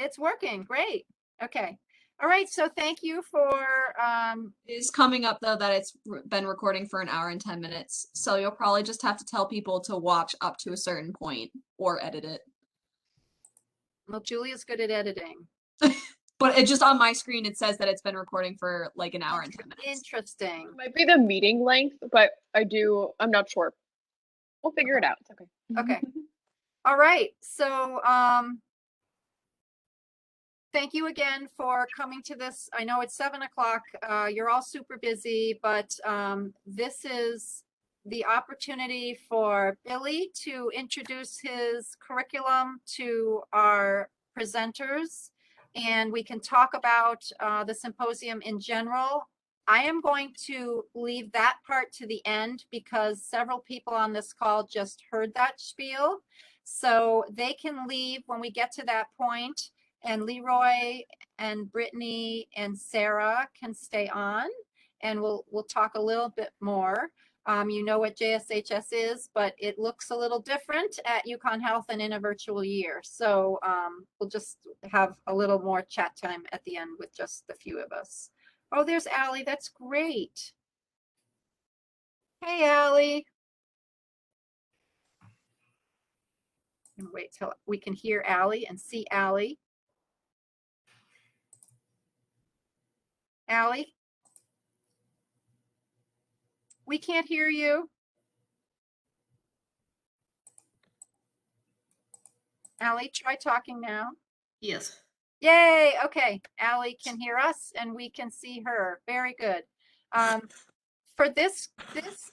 It's working. Great. Okay. All right. So thank you for, It is coming up though that it's been recording for an hour and 10 minutes. So you'll probably just have to tell people to watch up to a certain point or edit it. well, Julia's good at editing. But it just on my screen, it says that it's been recording for like an hour and 10 minutes. Interesting. It might be the meeting length, but I'm not sure. We'll figure it out. It's okay. Okay. All right. So, thank you again for coming to this. I know it's 7 o'clock. You're all super busy, but this is the opportunity for Billy to introduce his curriculum to our presenters, and we can talk about the symposium in general. I am going to leave that part to the end because several people on this call just heard that spiel. So they can leave when we get to that point, and Leroy and Brittany and Sarah can stay on, and we'll talk a little bit more. You know what JSHS is, but it looks a little different at UConn Health and in a virtual year. So we'll just have a little more chat time at the end with just the few of us. Oh, there's Allie. That's great. Hey, Allie. And wait till we can hear Allie and see Allie. Allie? We can't hear you. Allie, try talking now. Yes. Yay. Okay. Allie can hear us and we can see her. Very good. For this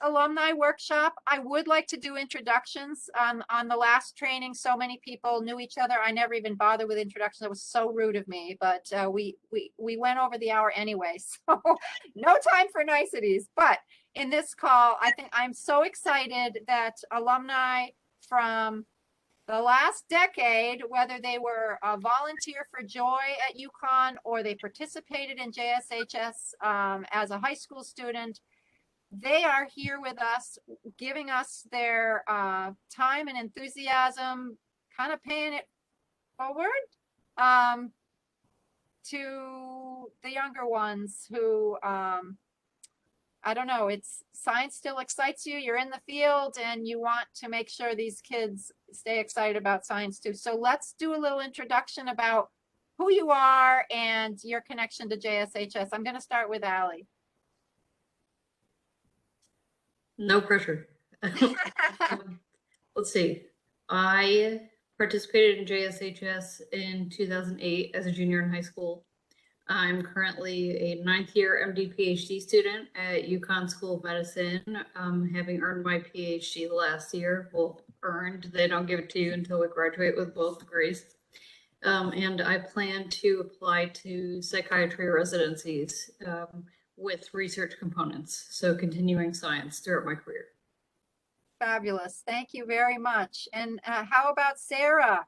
alumni workshop, I would like to do introductions. On the last training, so many people knew each other. I never even bothered with introductions. It was so rude of me, but we went over the hour anyway, so no time for niceties. But in this call, I think I'm so excited that alumni from the last decade, whether they were a volunteer for Joy at UConn or they participated in JSHS as a high school student, they are here with us, giving us their time and enthusiasm, kind of paying it forward to the younger ones who, I don't know, it's science still excites you. You're in the field and you want to make sure these kids stay excited about science too. So let's do a little introduction about who you are and your connection to JSHS. I'm going to start with Allie. No pressure. Let's see. I participated in JSHS in 2008 as a junior in high school. I'm currently a 9th year MD PhD student at UConn School of Medicine, having earned my PhD last year. Well, earned, they don't give it to you until we graduate with both degrees. And I plan to apply to psychiatry residencies with research components, so continuing science throughout my career. Fabulous. Thank you very much. And how about Sarah?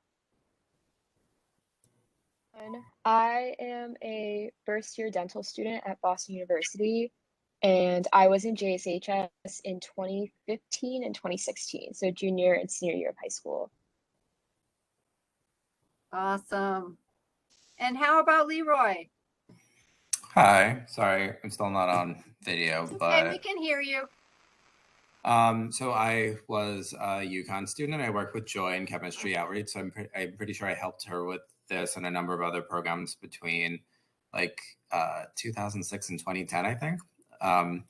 I am a first year dental student at Boston University, and I was in JSHS in 2015 and 2016, so junior and senior year of high school. Awesome. And how about Leroy? Hi, sorry, I'm still not on video, but okay, we can hear you. So I was a UConn student. I worked with Joy in chemistry outreach. So I'm pretty sure I helped her with this and a number of other programs between like 2006 and 2010, I think. And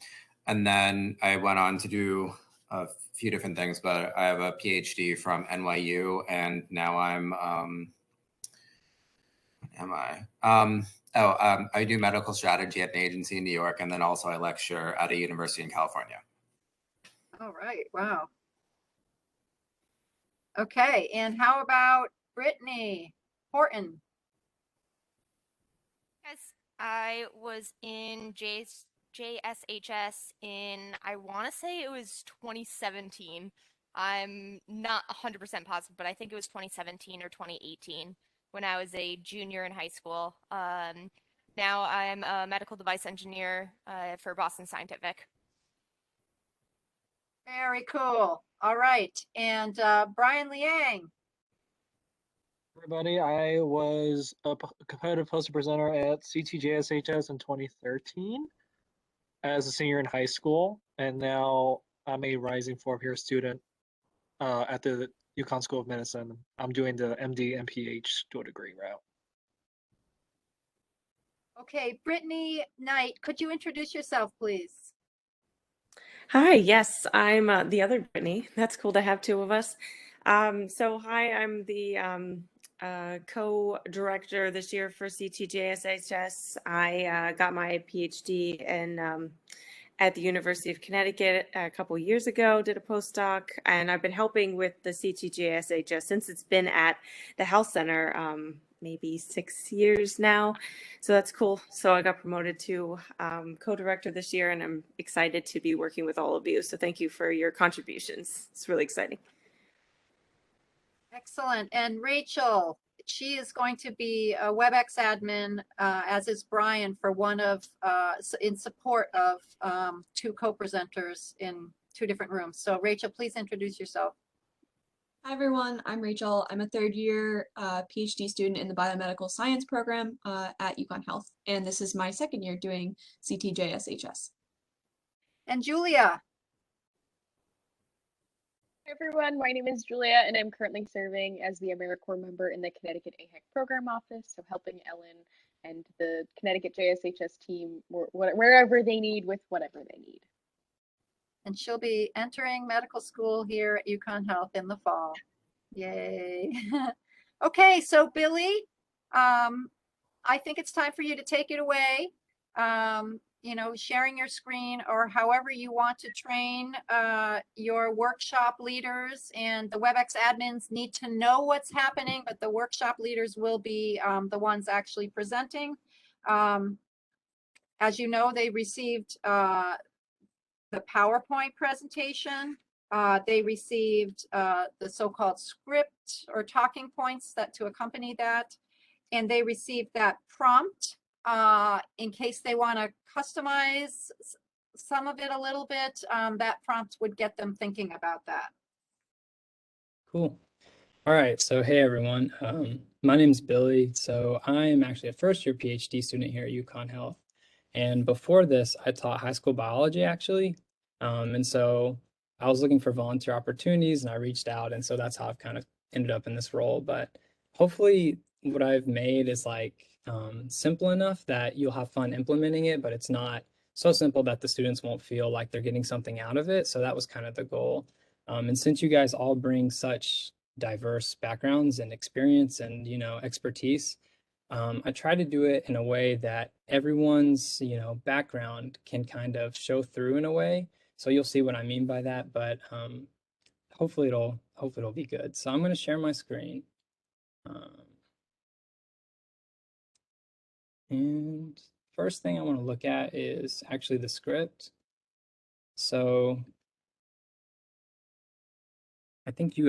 then I went on to do a few different things, but I have a PhD from NYU, and now I do medical strategy at an agency in New York, and then also I lecture at a university in California. All right. Wow. Okay. And how about Brittany Horton? Yes, I was in JSHS in, I want to say it was 2017. I'm not 100% positive, but I think it was 2017 or 2018 when I was a junior in high school. Now I'm a medical device engineer for Boston Scientific. Very cool. All right. And Brian Liang. Everybody, I was a competitive poster presenter at CTJSHS in 2013 as a senior in high school, and now I'm a rising fourth-year student at the UConn School of Medicine. I'm doing the MD and PH dual degree route. Okay, Brittany Knight, could you introduce yourself, please? Hi, yes, I'm the other Brittany. That's cool to have two of us. Hi, I'm the co-director this year for CTJSHS. I got my PhD in at the University of Connecticut a couple years ago, did a postdoc, and I've been helping with the CTJSHS since it's been at the health center maybe 6 years now. So that's cool. So I got promoted to co-director this year, and I'm excited to be working with all of you. So thank you for your contributions. It's really exciting. Excellent. And Rachel, she is going to be a WebEx admin, as is Brian, for one of, in support of two co-presenters in two different rooms. So Rachel, please introduce yourself. Hi everyone, I'm Rachel. I'm a third year PhD student in the biomedical science program at UConn Health, and this is my second year doing CTJSHS. And Julia. Hi everyone, my name is Julia, and I'm currently serving as the AmeriCorps member in the Connecticut AHEC program office, so helping Ellen and the Connecticut JSHS team wherever they need with whatever they need. And she'll be entering medical school here at UConn Health in the fall. Yay. Okay, so Billy, I think it's time for you to take it away. You know, sharing your screen or however you want to train your workshop leaders, and the WebEx admins need to know what's happening, but the workshop leaders will be the ones actually presenting. As you know, they received the PowerPoint presentation. They received the so-called script or talking points that to accompany that. And they received that prompt in case they want to customize some of it a little bit. That prompt would get them thinking about that. Cool. All right. So, hey, everyone. My name's Billy. So I am actually a first-year PhD student here at UConn Health. And before this, I taught high school biology, actually. And so I was looking for volunteer opportunities, and I reached out. And so that's how I've kind of ended up in this role. But hopefully what I've made is like simple enough that you'll have fun implementing it, but it's not so simple that the students won't feel like they're getting something out of it. So that was kind of the goal. And since you guys all bring such diverse backgrounds and experience and, you know, expertise, I try to do it in a way that everyone's, you know, background can kind of show through in a way. So you'll see what I mean by that, but hopefully it'll be good. So I'm going to share my screen. And first thing I want to look at is actually the script. So I think you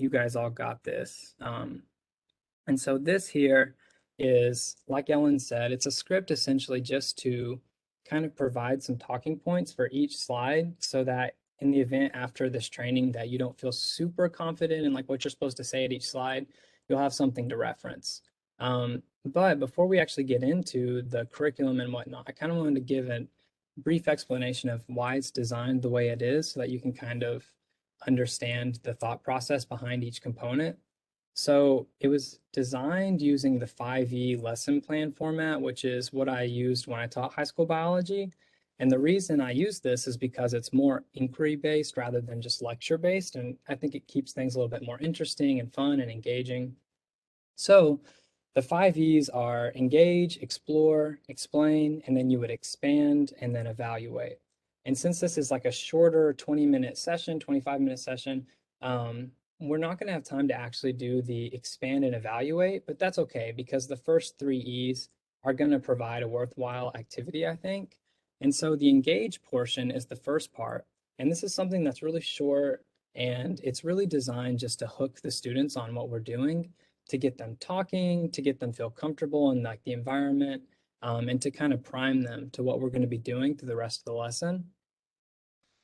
guys all got this. And so this here is, like Ellen said, it's a script essentially just to kind of provide some talking points for each slide so that in the event after this training that you don't feel super confident in like what you're supposed to say at each slide, you'll have something to reference. But before we actually get into the curriculum and whatnot, I kind of wanted to give a brief explanation of why it's designed the way it is so that you can kind of understand the thought process behind each component. So it was designed using the 5E lesson plan format, which is what I used when I taught high school biology. And the reason I use this is because it's more inquiry-based rather than just lecture-based. And I think it keeps things a little bit more interesting and fun and engaging. So the 5Es are engage, explore, explain, and then you would expand and then evaluate. And since this is like a shorter 20-minute session, 25-minute session, we're not going to have time to actually do the expand and evaluate, but that's okay because the first 3 E's are going to provide a worthwhile activity, I think. And so the engage portion is the first part. And this is something that's really short and it's really designed just to hook the students on what we're doing, to get them talking, to get them feel comfortable in like the environment, and to kind of prime them to what we're going to be doing through the rest of the lesson.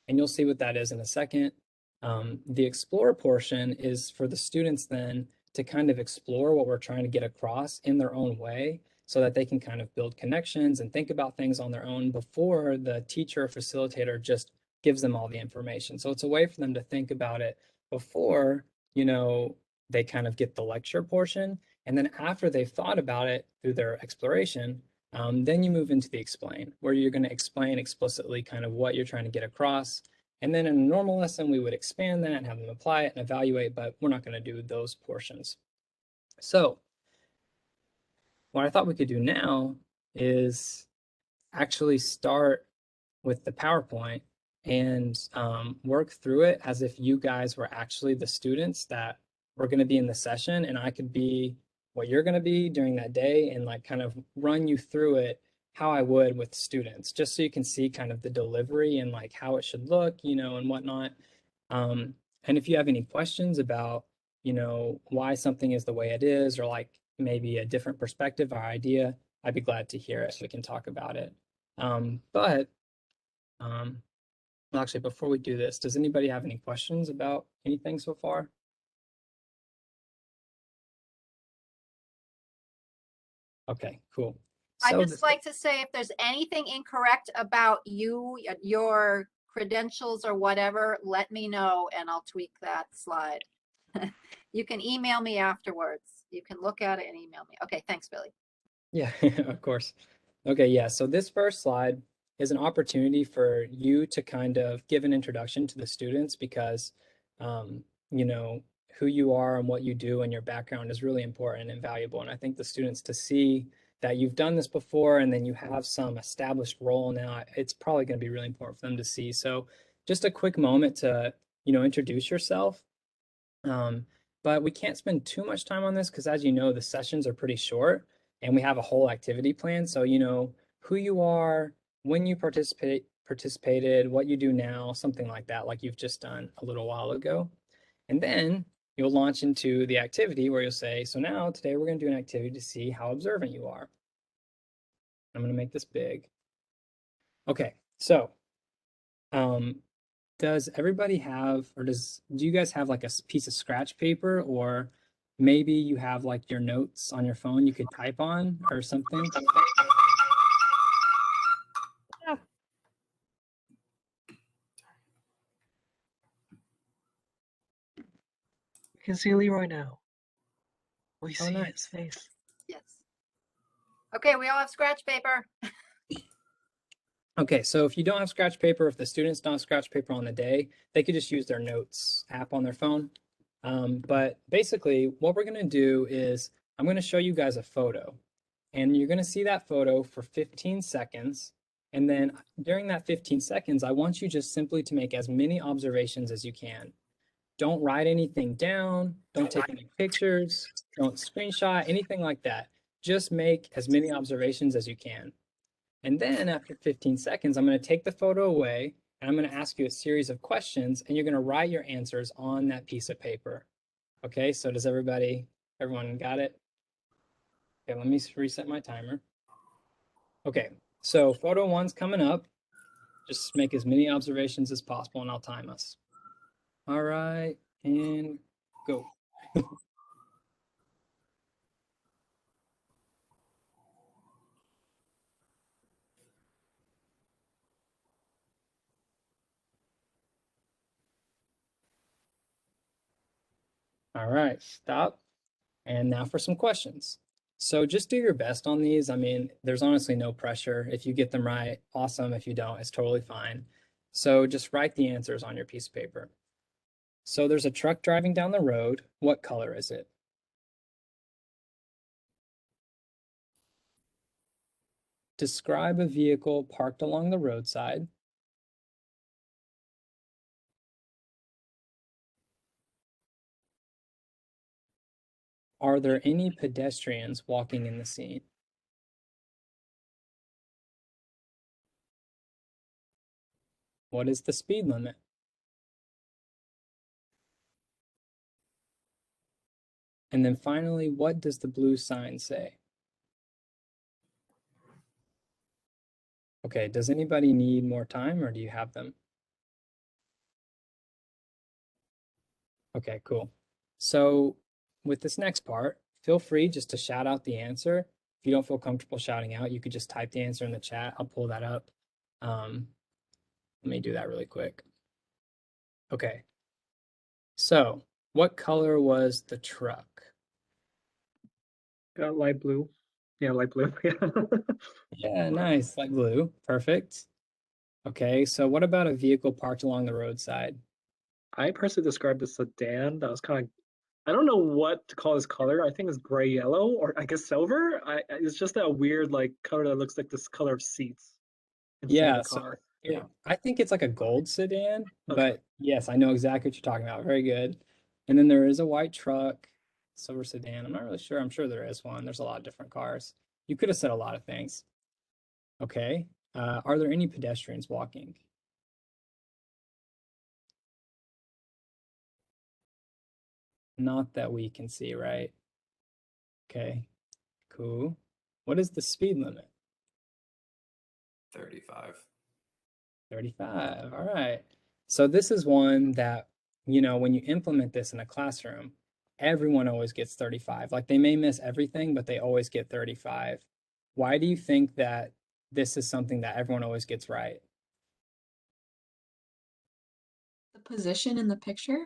And you'll see what that is in a second. The explore portion is for the students then to kind of explore what we're trying to get across in their own way so that they can kind of build connections and think about things on their own before the teacher or facilitator just gives them all the information. So it's a way for them to think about it before, they kind of get the lecture portion. And then after they've thought about it through their exploration, then you move into the explain, where you're going to explain explicitly kind of what you're trying to get across. And then in a normal lesson, we would expand that and have them apply it and evaluate, but we're not going to do those portions. So what I thought we could do now is actually start with the PowerPoint and work through it as if you guys were actually the students that were going to be in the session, and I could be what you're going to be during that day and like kind of run you through it how I would with students, just so you can see kind of the delivery and like how it should look, and whatnot. And if you have any questions about, why something is the way it is, or like maybe a different perspective or idea, I'd be glad to hear it so we can talk about it. But well, actually, before we do this, does anybody have any questions about anything so far? Okay, cool. I'd So just like to say if there's anything incorrect about you, your credentials or whatever, let me know and I'll tweak that slide. You can email me afterwards. You can look at it and email me. Okay, thanks, Billy. Yeah, of course. Okay, yeah. So this first slide is an opportunity for you to kind of give an introduction to the students because, who you are and what you do and your background is really important and valuable. And I think the students to see that you've done this before and then you have some established role now, it's probably going to be really important for them to see. So just a quick moment to, introduce yourself. But we can't spend too much time on this because, as you know, the sessions are pretty short and we have a whole activity plan. So, who you are, when you participated, what you do now, something like that, like you've just done a little while ago. And then you'll launch into the activity where you'll say, so now today we're going to do an activity to see how observant you are. I'm going to make this big. Okay, so does everybody have, or do you guys have like a piece of scratch paper, or maybe you have like your notes on your phone you could type on or something? We can see Leroy now. We Oh, see nice. his face. Yes. Okay, we all have scratch paper. Okay, so if you don't have scratch paper, if the students don't have scratch paper on the day, they could just use their notes app on their phone. But basically, what we're going to do is I'm going to show you guys a photo, and you're going to see that photo for 15 seconds. And then during that 15 seconds, I want you just simply to make as many observations as you can. Don't write anything down. Don't take any pictures. Don't screenshot, anything like that. Just make as many observations as you can. And then after 15 seconds, I'm going to take the photo away and I'm going to ask you a series of questions and you're going to write your answers on that piece of paper. Okay, so does everyone got it? Okay, let me reset my timer. Okay, so photo one's coming up. Just make as many observations as possible and I'll time us. All right, and go. All right, stop. And now for some questions. So just do your best on these. I mean, there's honestly no pressure. If you get them right, awesome. If you don't, it's totally fine. So just write the answers on your piece of paper. So there's a truck driving down the road. What color is it? Describe a vehicle parked along the roadside. Are there any pedestrians walking in the scene? What is the speed limit? And then finally, what does the blue sign say? Okay, does anybody need more time or do you have them? Okay, cool. So with this next part, feel free just to shout out the answer. If you don't feel comfortable shouting out, you could just type the answer in the chat. I'll pull that up. Let me do that really quick. Okay. So, what color was the truck? Got light blue. Yeah, light blue. Yeah. Yeah, nice. Light blue. Perfect. Okay, so what about a vehicle parked along the roadside? I personally described the sedan. That was kind of, I don't know what to call this color. I think it's gray yellow or I guess silver. It's just that weird like color that looks like this color of seats inside Yeah, the so car. I think it's like a gold sedan, Okay. but yes, I know exactly what you're talking about. Very good. And then there is a white truck, silver sedan. I'm not really sure. I'm sure there is one. There's a lot of different cars. You could have said a lot of things. Okay. Are there any pedestrians walking? Not that we can see, right? Okay, cool. What is the speed limit? 35. 35. All right. So this is one that, when you implement this in a classroom, everyone always gets 35. Like they may miss everything, but they always get 35. Why do you think that this is something that everyone always gets right? The position in the picture.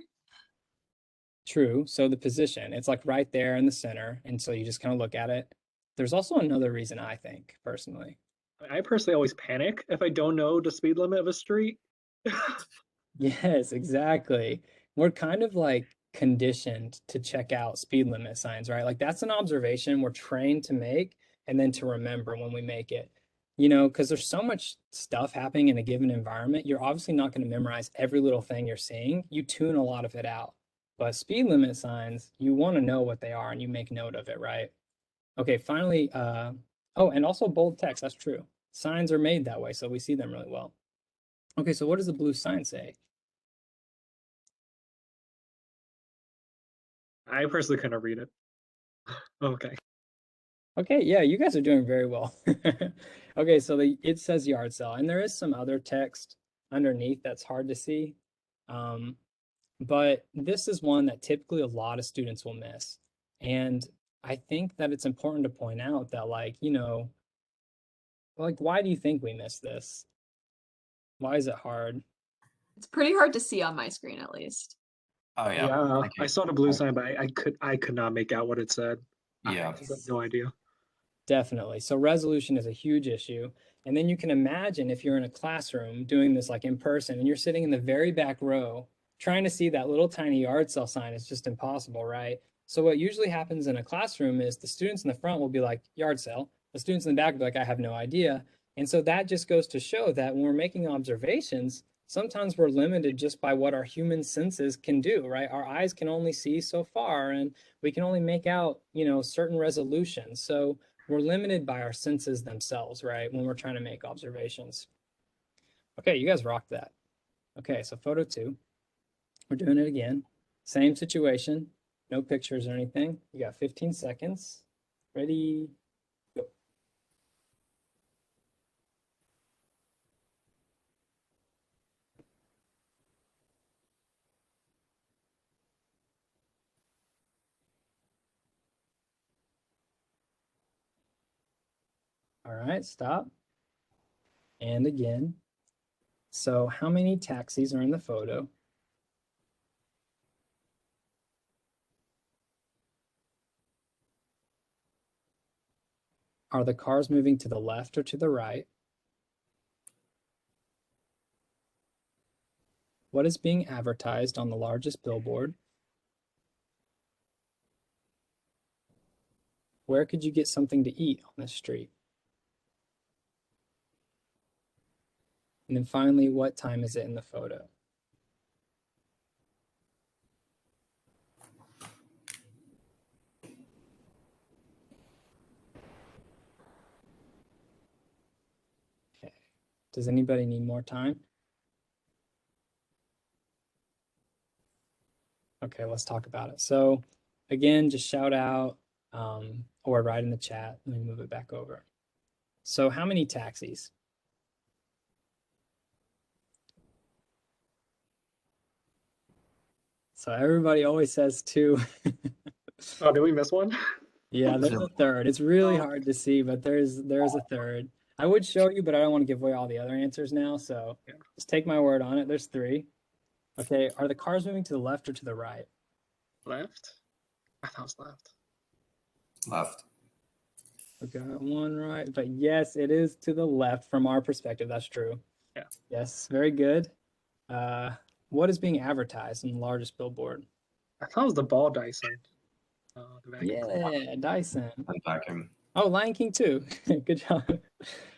True. So the position, it's like right there in the center. And so you just kind of look at it. There's also another reason I think, personally. I personally always panic if I don't know the speed limit of a street. Yes, exactly. We're kind of like conditioned to check out speed limit signs, right? Like that's an observation we're trained to make and then to remember when we make it. Because there's so much stuff happening in a given environment, you're obviously not going to memorize every little thing you're seeing. You tune a lot of it out. But speed limit signs, you want to know what they are and you make note of it, right? Okay, finally, oh, and also bold text, that's true. Signs are made that way, so we see them really well. Okay, so what does the blue sign say? I personally couldn't read it. Okay. Okay, yeah, you guys are doing very well. Okay, so it says yard sale, and there is some other text underneath that's hard to see. Um, but this is one that typically a lot of students will miss. And I think that it's important to point out that, like, why do you think we miss this? Why is it hard? It's pretty hard to see on my screen, at least. Oh yeah. Yeah, Thank I you. saw the blue sign, but I could not make out what it said. Yeah. I have no idea. Definitely. So resolution is a huge issue. And then you can imagine if you're in a classroom doing this like in person and you're sitting in the very back row, trying to see that little tiny yard sale sign is just impossible, right? So what usually happens in a classroom is the students in the front will be like, yard sale. The students in the back will be like, I have no idea. And so that just goes to show that when we're making observations, sometimes we're limited just by what our human senses can do, right? Our eyes can only see so far and we can only make out, certain resolutions. So we're limited by our senses themselves, right? When we're trying to make observations. Okay, you guys rocked that. Okay, so photo 2. We're doing it again. Same situation, no pictures or anything. You got 15 seconds. Ready, go. All right, stop. And again. So how many taxis are in the photo? Are the cars moving to the left or to the right? What is being advertised on the largest billboard? Where could you get something to eat on this street? And then finally, what time is it in the photo? Okay. Does anybody need more time? Okay, let's talk about it. So again, just shout out or write in the chat. Let me move it back over. So how many taxis? So everybody always says 2. Oh, did we miss one? Yeah, there's a third. It's really hard to see, but there's a third. I would show you, but I don't want to give away all the other answers now, so Yeah. just take my word on it. There's three. Okay, are the cars moving to the left or to the right? Left? I thought it was left. Left. We got one right, but yes, it is to the left from our perspective. That's true. Yeah. Yes, very good. What is being advertised in the largest billboard? I thought it was the ball Dyson. The vacuum cleaner. Yeah, Dyson. And vacuum. Oh, Lion King too. Good job.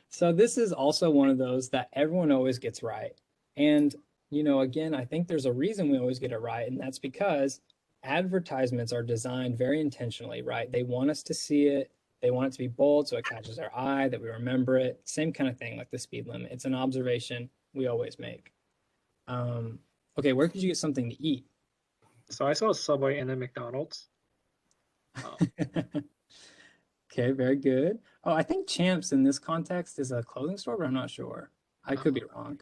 So this is also one of those that everyone always gets right. And, again, I think there's a reason we always get it right, and that's because advertisements are designed very intentionally, right? They want us to see it. They want it to be bold so it catches our eye, that we remember it. Same kind of thing like the speed limit. It's an observation we always make. Okay, where could you get something to eat? So I saw a Subway and then McDonald's. Okay, very good. Oh, I think Champs in this context is a clothing store, but I'm not sure. I could be wrong.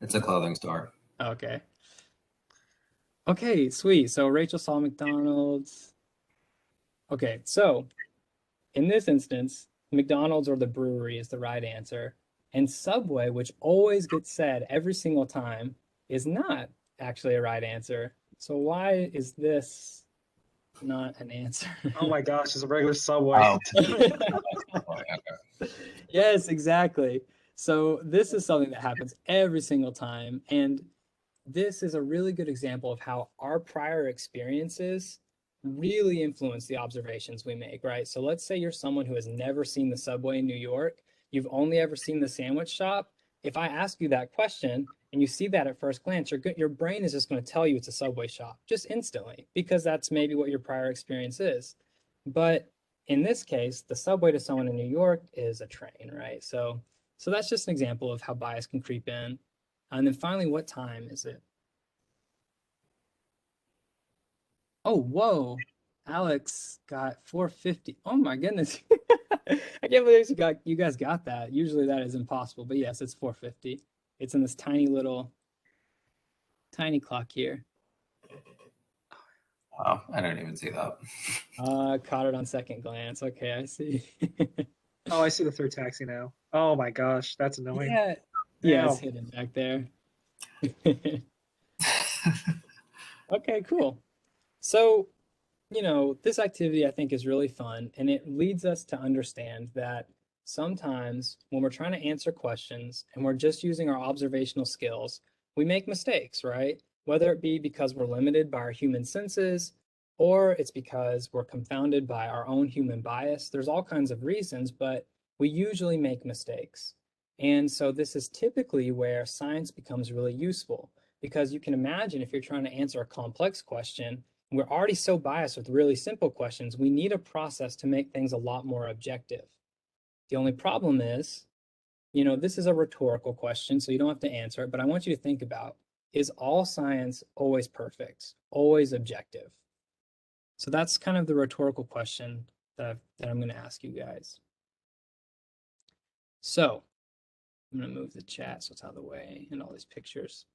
It's a clothing store. Okay. Okay, sweet. So Rachel saw McDonald's. Okay, so in this instance, McDonald's or the brewery is the right answer. And Subway, which always gets said every single time, is not actually a right answer. So why is this not an answer? Oh my gosh, it's a regular Subway. Oh. Yes, exactly. So this is something that happens every single time. And this is a really good example of how our prior experiences really influence the observations we make, right? So let's say you're someone who has never seen the Subway in New York. You've only ever seen the sandwich shop. If I ask you that question and you see that at first glance, your brain is just going to tell you it's a Subway shop just instantly, because that's maybe what your prior experience is. But in this case, the Subway to someone in New York is a train, right? So that's just an example of how bias can creep in. And then finally, what time is it? Oh, whoa. Alex got 450. Oh my goodness. I can't believe you guys got that. Usually that is impossible, but yes, it's 450. It's in this tiny clock here. Oh, I didn't even see that. Caught it on second glance. Okay, I see. Oh, I see the third taxi now. Oh my gosh, that's annoying. Yeah, it's Ow. hidden back there. Okay, cool. So, this activity I think is really fun, and it leads us to understand that sometimes when we're trying to answer questions and we're just using our observational skills, we make mistakes, right? Whether it be because we're limited by our human senses, or it's because we're confounded by our own human bias. There's all kinds of reasons, but we usually make mistakes. And so this is typically where science becomes really useful, because you can imagine if you're trying to answer a complex question, we're already so biased with really simple questions, we need a process to make things a lot more objective. The only problem is, this is a rhetorical question, so you don't have to answer it, but I want you to think about, is all science always perfect, always objective? So that's kind of the rhetorical question that I'm going to ask you guys. So I'm going to move the chat so it's out of the way and all these pictures.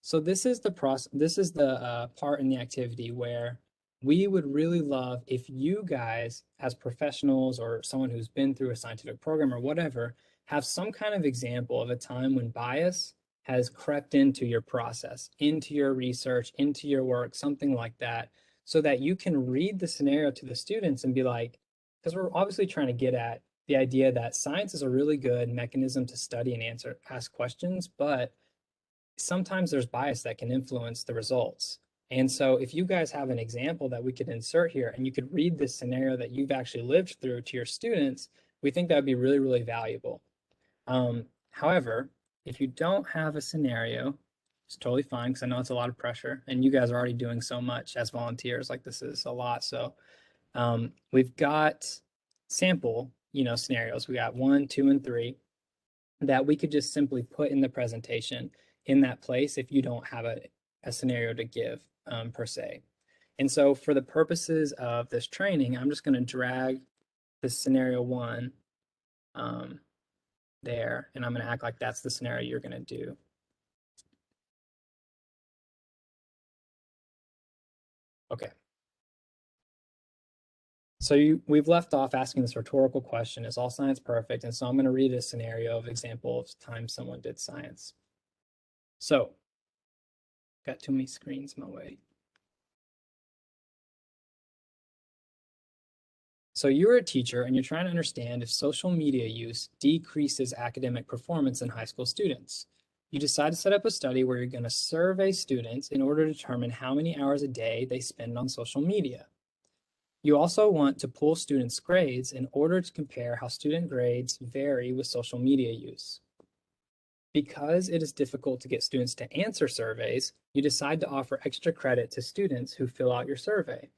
So this is the process. This is the part in the activity where we would really love if you guys, as professionals or someone who's been through a scientific program or whatever, have some kind of example of a time when bias has crept into your process, into your research, into your work, something like that, so that you can read the scenario to the students and be like, because we're obviously trying to get at the idea that science is a really good mechanism to study and ask questions, but sometimes there's bias that can influence the results. And so if you guys have an example that we could insert here and you could read this scenario that you've actually lived through to your students, we think that would be really, really valuable. However, if you don't have a scenario, it's totally fine, because I know it's a lot of pressure and you guys are already doing so much as volunteers. Like, this is a lot. So we've got sample, scenarios. We got 1, 2, and 3 that we could just simply put in the presentation in that place if you don't have a scenario to give per se. And so for the purposes of this training, I'm just going to drag this scenario 1 there, and I'm going to act like that's the scenario you're going to do. Okay. So we've left off asking this rhetorical question, is all science perfect? And so I'm going to read a scenario of example of time someone did science. So, got too many screens in my way. So you're a teacher and you're trying to understand if social media use decreases academic performance in high school students. You decide to set up a study where you're going to survey students in order to determine how many hours a day they spend on social media. You also want to pull students' grades in order to compare how student grades vary with social media use. Because it is difficult to get students to answer surveys, you decide to offer extra credit to students who fill out your survey.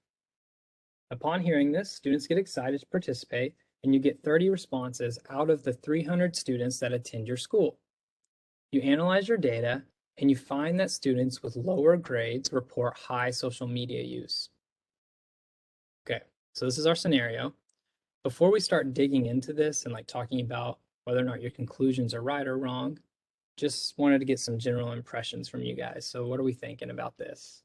Upon hearing this, students get excited to participate, and you get 30 responses out of the 300 students that attend your school. You analyze your data, and you find that students with lower grades report high social media use. Okay, so this is our scenario. Before we start digging into this and like talking about whether or not your conclusions are right or wrong, just wanted to get some general impressions from you guys. So what are we thinking about this?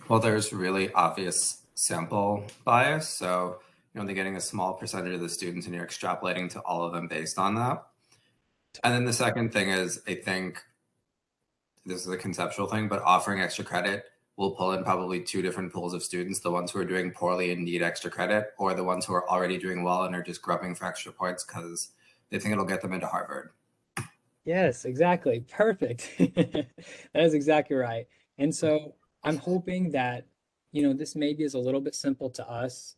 Well, there's really obvious sample bias. So you're only getting a small percentage of the students and you're extrapolating to all of them based on that. And then the second thing is, I think this is a conceptual thing, but offering extra credit will pull in probably two different pools of students, the ones who are doing poorly and need extra credit, or the ones who are already doing well and are just grubbing for extra points because they think it'll get them into Harvard. Yes, exactly. Perfect. That is exactly right. And so I'm hoping that, this maybe is a little bit simple to us,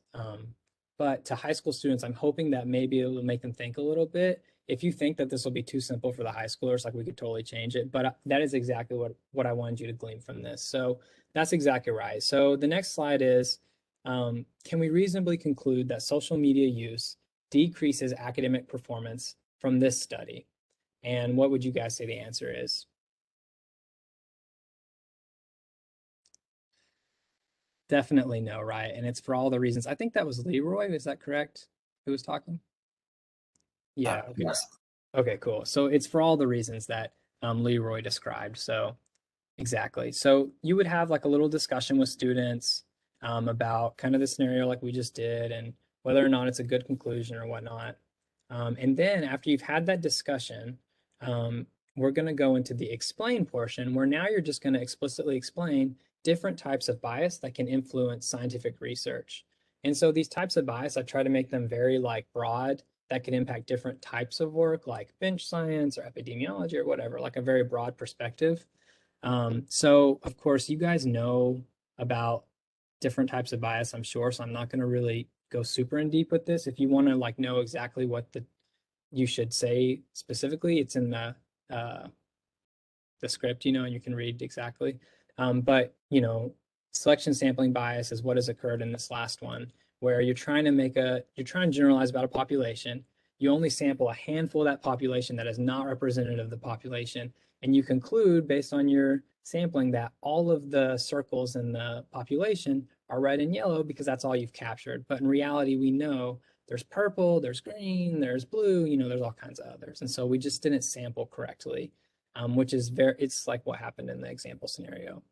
but to high school students, I'm hoping that maybe it will make them think a little bit. If you think that this will be too simple for the high schoolers, like we could totally change it. But that is exactly what I wanted you to glean from this. So that's exactly right. So the next slide is, can we reasonably conclude that social media use decreases academic performance from this study? And what would you guys say the answer is? Definitely no, right? And it's for all the reasons. I think that was Leroy. Is that correct? Who was talking? Yeah. Okay. Yes. Okay, cool. So it's for all the reasons that Leroy described. So exactly. So you would have like a little discussion with students about kind of the scenario like we just did and whether or not it's a good conclusion or whatnot. And then after you've had that discussion, we're going to go into the explain portion where now you're just going to explicitly explain different types of bias that can influence scientific research. And so these types of bias, I try to make them very like broad that can impact different types of work like bench science or epidemiology or whatever, like a very broad perspective. So of course, you guys know about different types of bias, I'm sure. So I'm not going to really go super in deep with this. If you want to like know exactly what you should say specifically, it's in the script, and you can read exactly. But selection sampling bias is what has occurred in this last one, where you're trying to generalize about a population. You only sample a handful of that population that is not representative of the population, and you conclude based on your sampling that all of the circles in the population are red and yellow because that's all you've captured. But in reality, we know there's purple, there's green, there's blue, there's all kinds of others. And so we just didn't sample correctly, which is it's like what happened in the example scenario.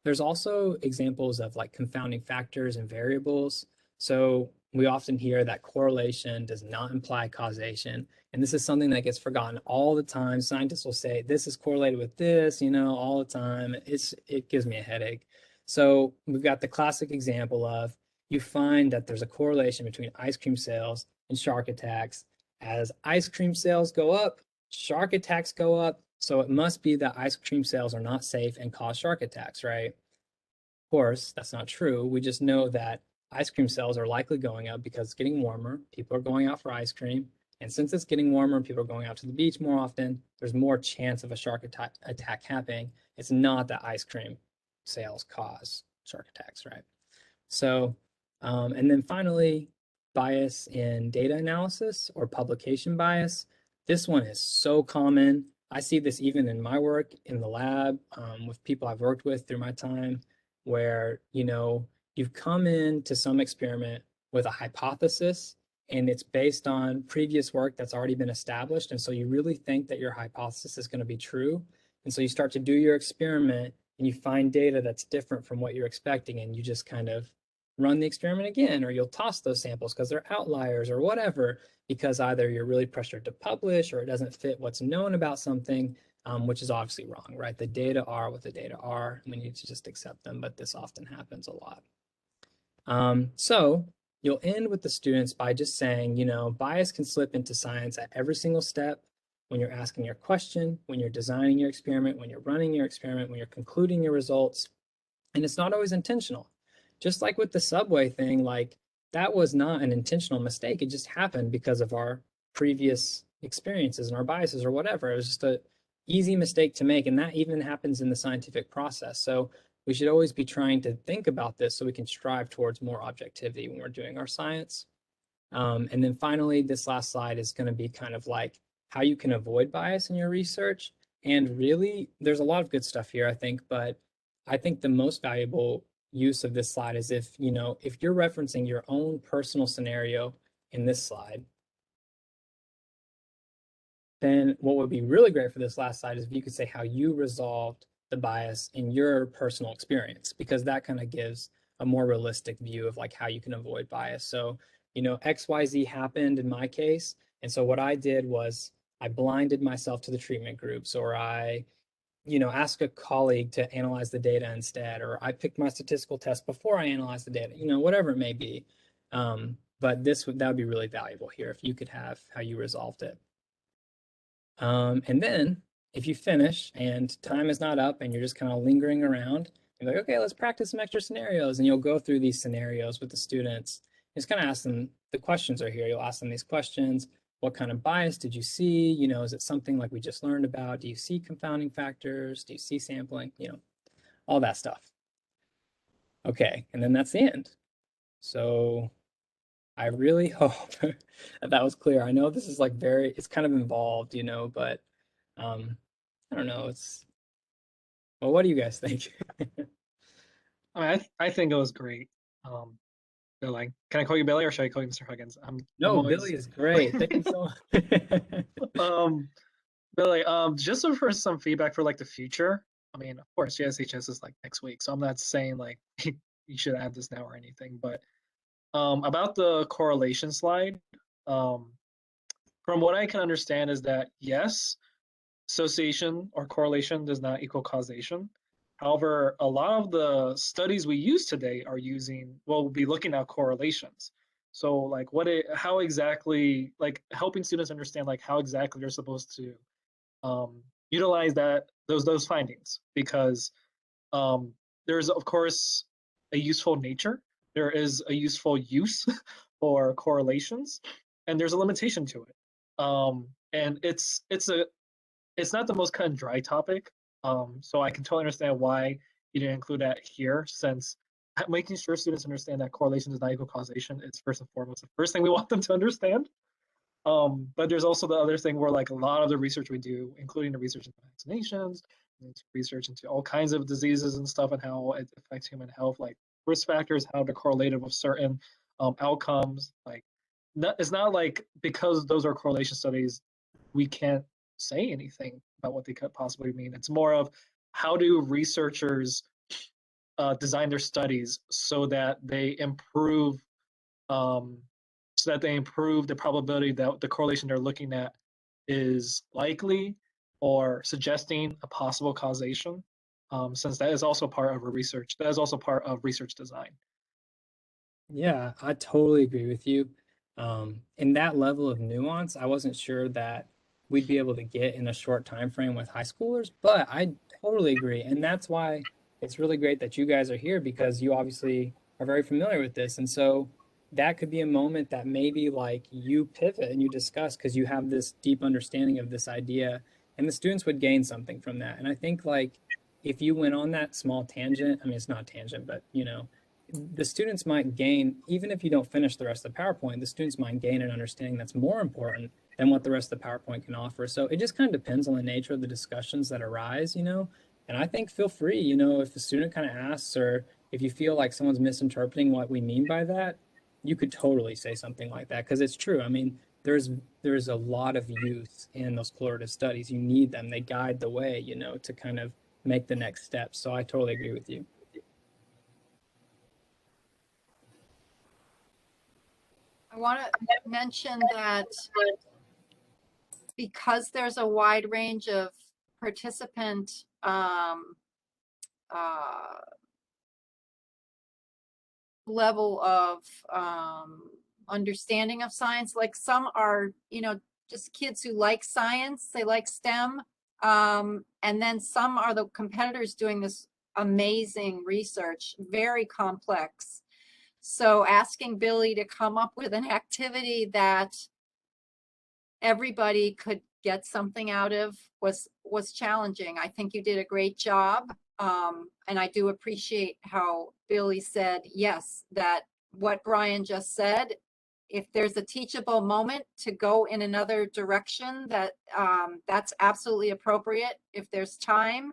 There's also examples of like confounding factors and variables. So we often hear that correlation does not imply causation. And this is something that gets forgotten all the time. Scientists will say, this is correlated with this, all the time. It gives me a headache. So we've got the classic example of you find that there's a correlation between ice cream sales and shark attacks. As ice cream sales go up, shark attacks go up. So it must be that ice cream sales are not safe and cause shark attacks, right? Of course, that's not true. We just know that ice cream sales are likely going up because it's getting warmer. People are going out for ice cream. And since it's getting warmer and people are going out to the beach more often, there's more chance of a shark attack happening. It's not that ice cream sales cause shark attacks, right? So, and then finally, bias in data analysis or publication bias. This one is so common. I see this even in my work in the lab with people I've worked with through my time, where you've come into some experiment with a hypothesis and it's based on previous work that's already been established. And so you really think that your hypothesis is going to be true. And so you start to do your experiment and you find data that's different from what you're expecting, and you just kind of run the experiment again, or you'll toss those samples because they're outliers or whatever, because either you're really pressured to publish or it doesn't fit what's known about something, which is obviously wrong, right? The data are what the data are, and we need to just accept them, but this often happens a lot. So you'll end with the students by just saying, you know, bias can slip into science at every single step. When you're asking your question, when you're designing your experiment, when you're running your experiment, when you're concluding your results, and it's not always intentional. Just like with the subway thing, like that was not an intentional mistake. It just happened because of our previous experiences and our biases or whatever. It was just a easy mistake to make, and that even happens in the scientific process. So we should always be trying to think about this so we can strive towards more objectivity when we're doing our science. And then finally, this last slide is going to be kind of like how you can avoid bias in your research. And really, there's a lot of good stuff here, I think, but I think the most valuable use of this slide is if, you know, if you're referencing your own personal scenario in this slide, then what would be really great for this last slide is if you could say how you resolved the bias in your personal experience, because that kind of gives a more realistic view of like how you can avoid bias. So, you know, XYZ happened in my case. And so what I did was I blinded myself to the treatment groups, or I, you know, ask a colleague to analyze the data instead, or I picked my statistical test before I analyzed the data, you know, whatever it may be. But that would be really valuable here if you could have how you resolved it. And then if you finish and time is not up and you're just kind of lingering around, you're like, okay, let's practice some extra scenarios. And you'll go through these scenarios with the students. Just kind of ask them, the questions are here. You'll ask them these questions. What kind of bias did you see? You know, is it something like we just learned about? Do you see confounding factors? Do you see sampling? You know, all that stuff. Okay, and then that's the end. So I really hope that was clear. I know this is like it's kind of involved, you know, but I don't know. Well, what do you guys think? I think it was great. They're like, can I call you Billy or should I call you Mr. Huggins? No, always... Billy is great. Thank you so much. Billy, just for some feedback for like the future. I mean, of course, JSHS is like next week, so I'm not saying like you should add this now or anything, but about the correlation slide, from what I can understand is that yes, association or correlation does not equal causation. However, a lot of the studies we use today will be looking at correlations. So like how exactly, like helping students understand like how exactly they're supposed to utilize those findings, because there's of course a useful nature, there is a useful use for correlations, and there's a limitation to it. And it's not the most cut and dry topic. So I can totally understand why you didn't include that here, since making sure students understand that correlation does not equal causation is first and foremost the first thing we want them to understand. But there's also the other thing where like a lot of the research we do, including the research into vaccinations, research into all kinds of diseases and stuff and how it affects human health, like risk factors, how they're correlated with certain outcomes. Like it's not like because those are correlation studies, we can't say anything about what they could possibly mean. It's more of how do researchers design their studies so that they improve the probability that the correlation they're looking at is likely or suggesting a possible causation, since that is also part of research. That is also part of research design. Yeah, I totally agree with you. In that level of nuance, I wasn't sure that we'd be able to get in a short time frame with high schoolers, but I totally agree. And that's why it's really great that you guys are here, because you obviously are very familiar with this. And so that could be a moment that maybe like you pivot and you discuss because you have this deep understanding of this idea, and the students would gain something from that. And I think like if you went on that small tangent, I mean, it's not a tangent, but you know, the students might gain, even if you don't finish the rest of the PowerPoint, the students might gain an understanding that's more important than what the rest of the PowerPoint can offer. So it just kind of depends on the nature of the discussions that arise, you know? And I think feel free, you know, if the student kind of asks, or if you feel like someone's misinterpreting what we mean by that, you could totally say something like that, because it's true. I mean, there's a lot of use in those correlative studies. You need them. They guide the way, you know, to kind of make the next step. So I totally agree with you. I want to mention that because there's a wide range of participant level of understanding of science, like some are, just kids who like science, they like STEM. And then some are the competitors doing this amazing research, very complex. So asking Billy to come up with an activity that everybody could get something out of was challenging. I think you did a great job. And I do appreciate how Billy said, yes, that what Brian just said, if there's a teachable moment to go in another direction, that's absolutely appropriate. If there's time,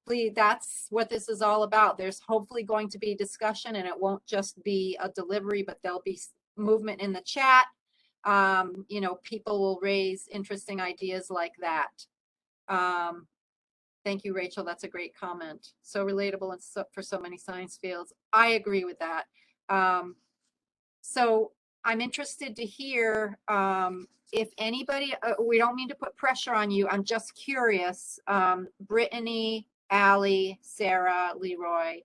please, that's what this is all about. There's hopefully going to be discussion, and it won't just be a delivery, but there'll be movement in the chat. People will raise interesting ideas like that. Thank you, Rachel. That's a great comment. So relatable and for so many science fields. I agree with that. So I'm interested to hear if anybody, we don't mean to put pressure on you. I'm just curious. Brittany, Allie, Sarah, Leroy,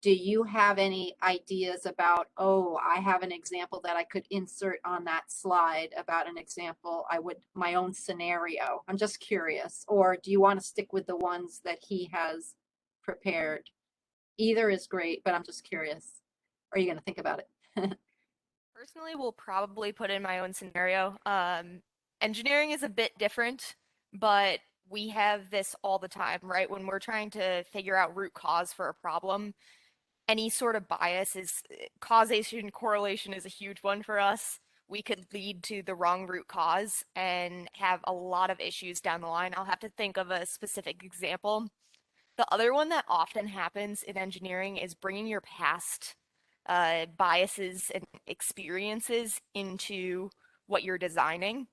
do you have any ideas about, I have an example that I could insert on that slide about an example, my own scenario. I'm just curious. Or do you want to stick with the ones that he has prepared? Either is great, but I'm just curious. Are you going to think about it? Personally, will probably put in my own scenario. Engineering is a bit different, but we have this all the time, right? When we're trying to figure out root cause for a problem, any sort of bias is causation correlation is a huge one for us. We could lead to the wrong root cause and have a lot of issues down the line. I'll have to think of a specific example. The other one that often happens in engineering is bringing your past biases and experiences into what you're designing.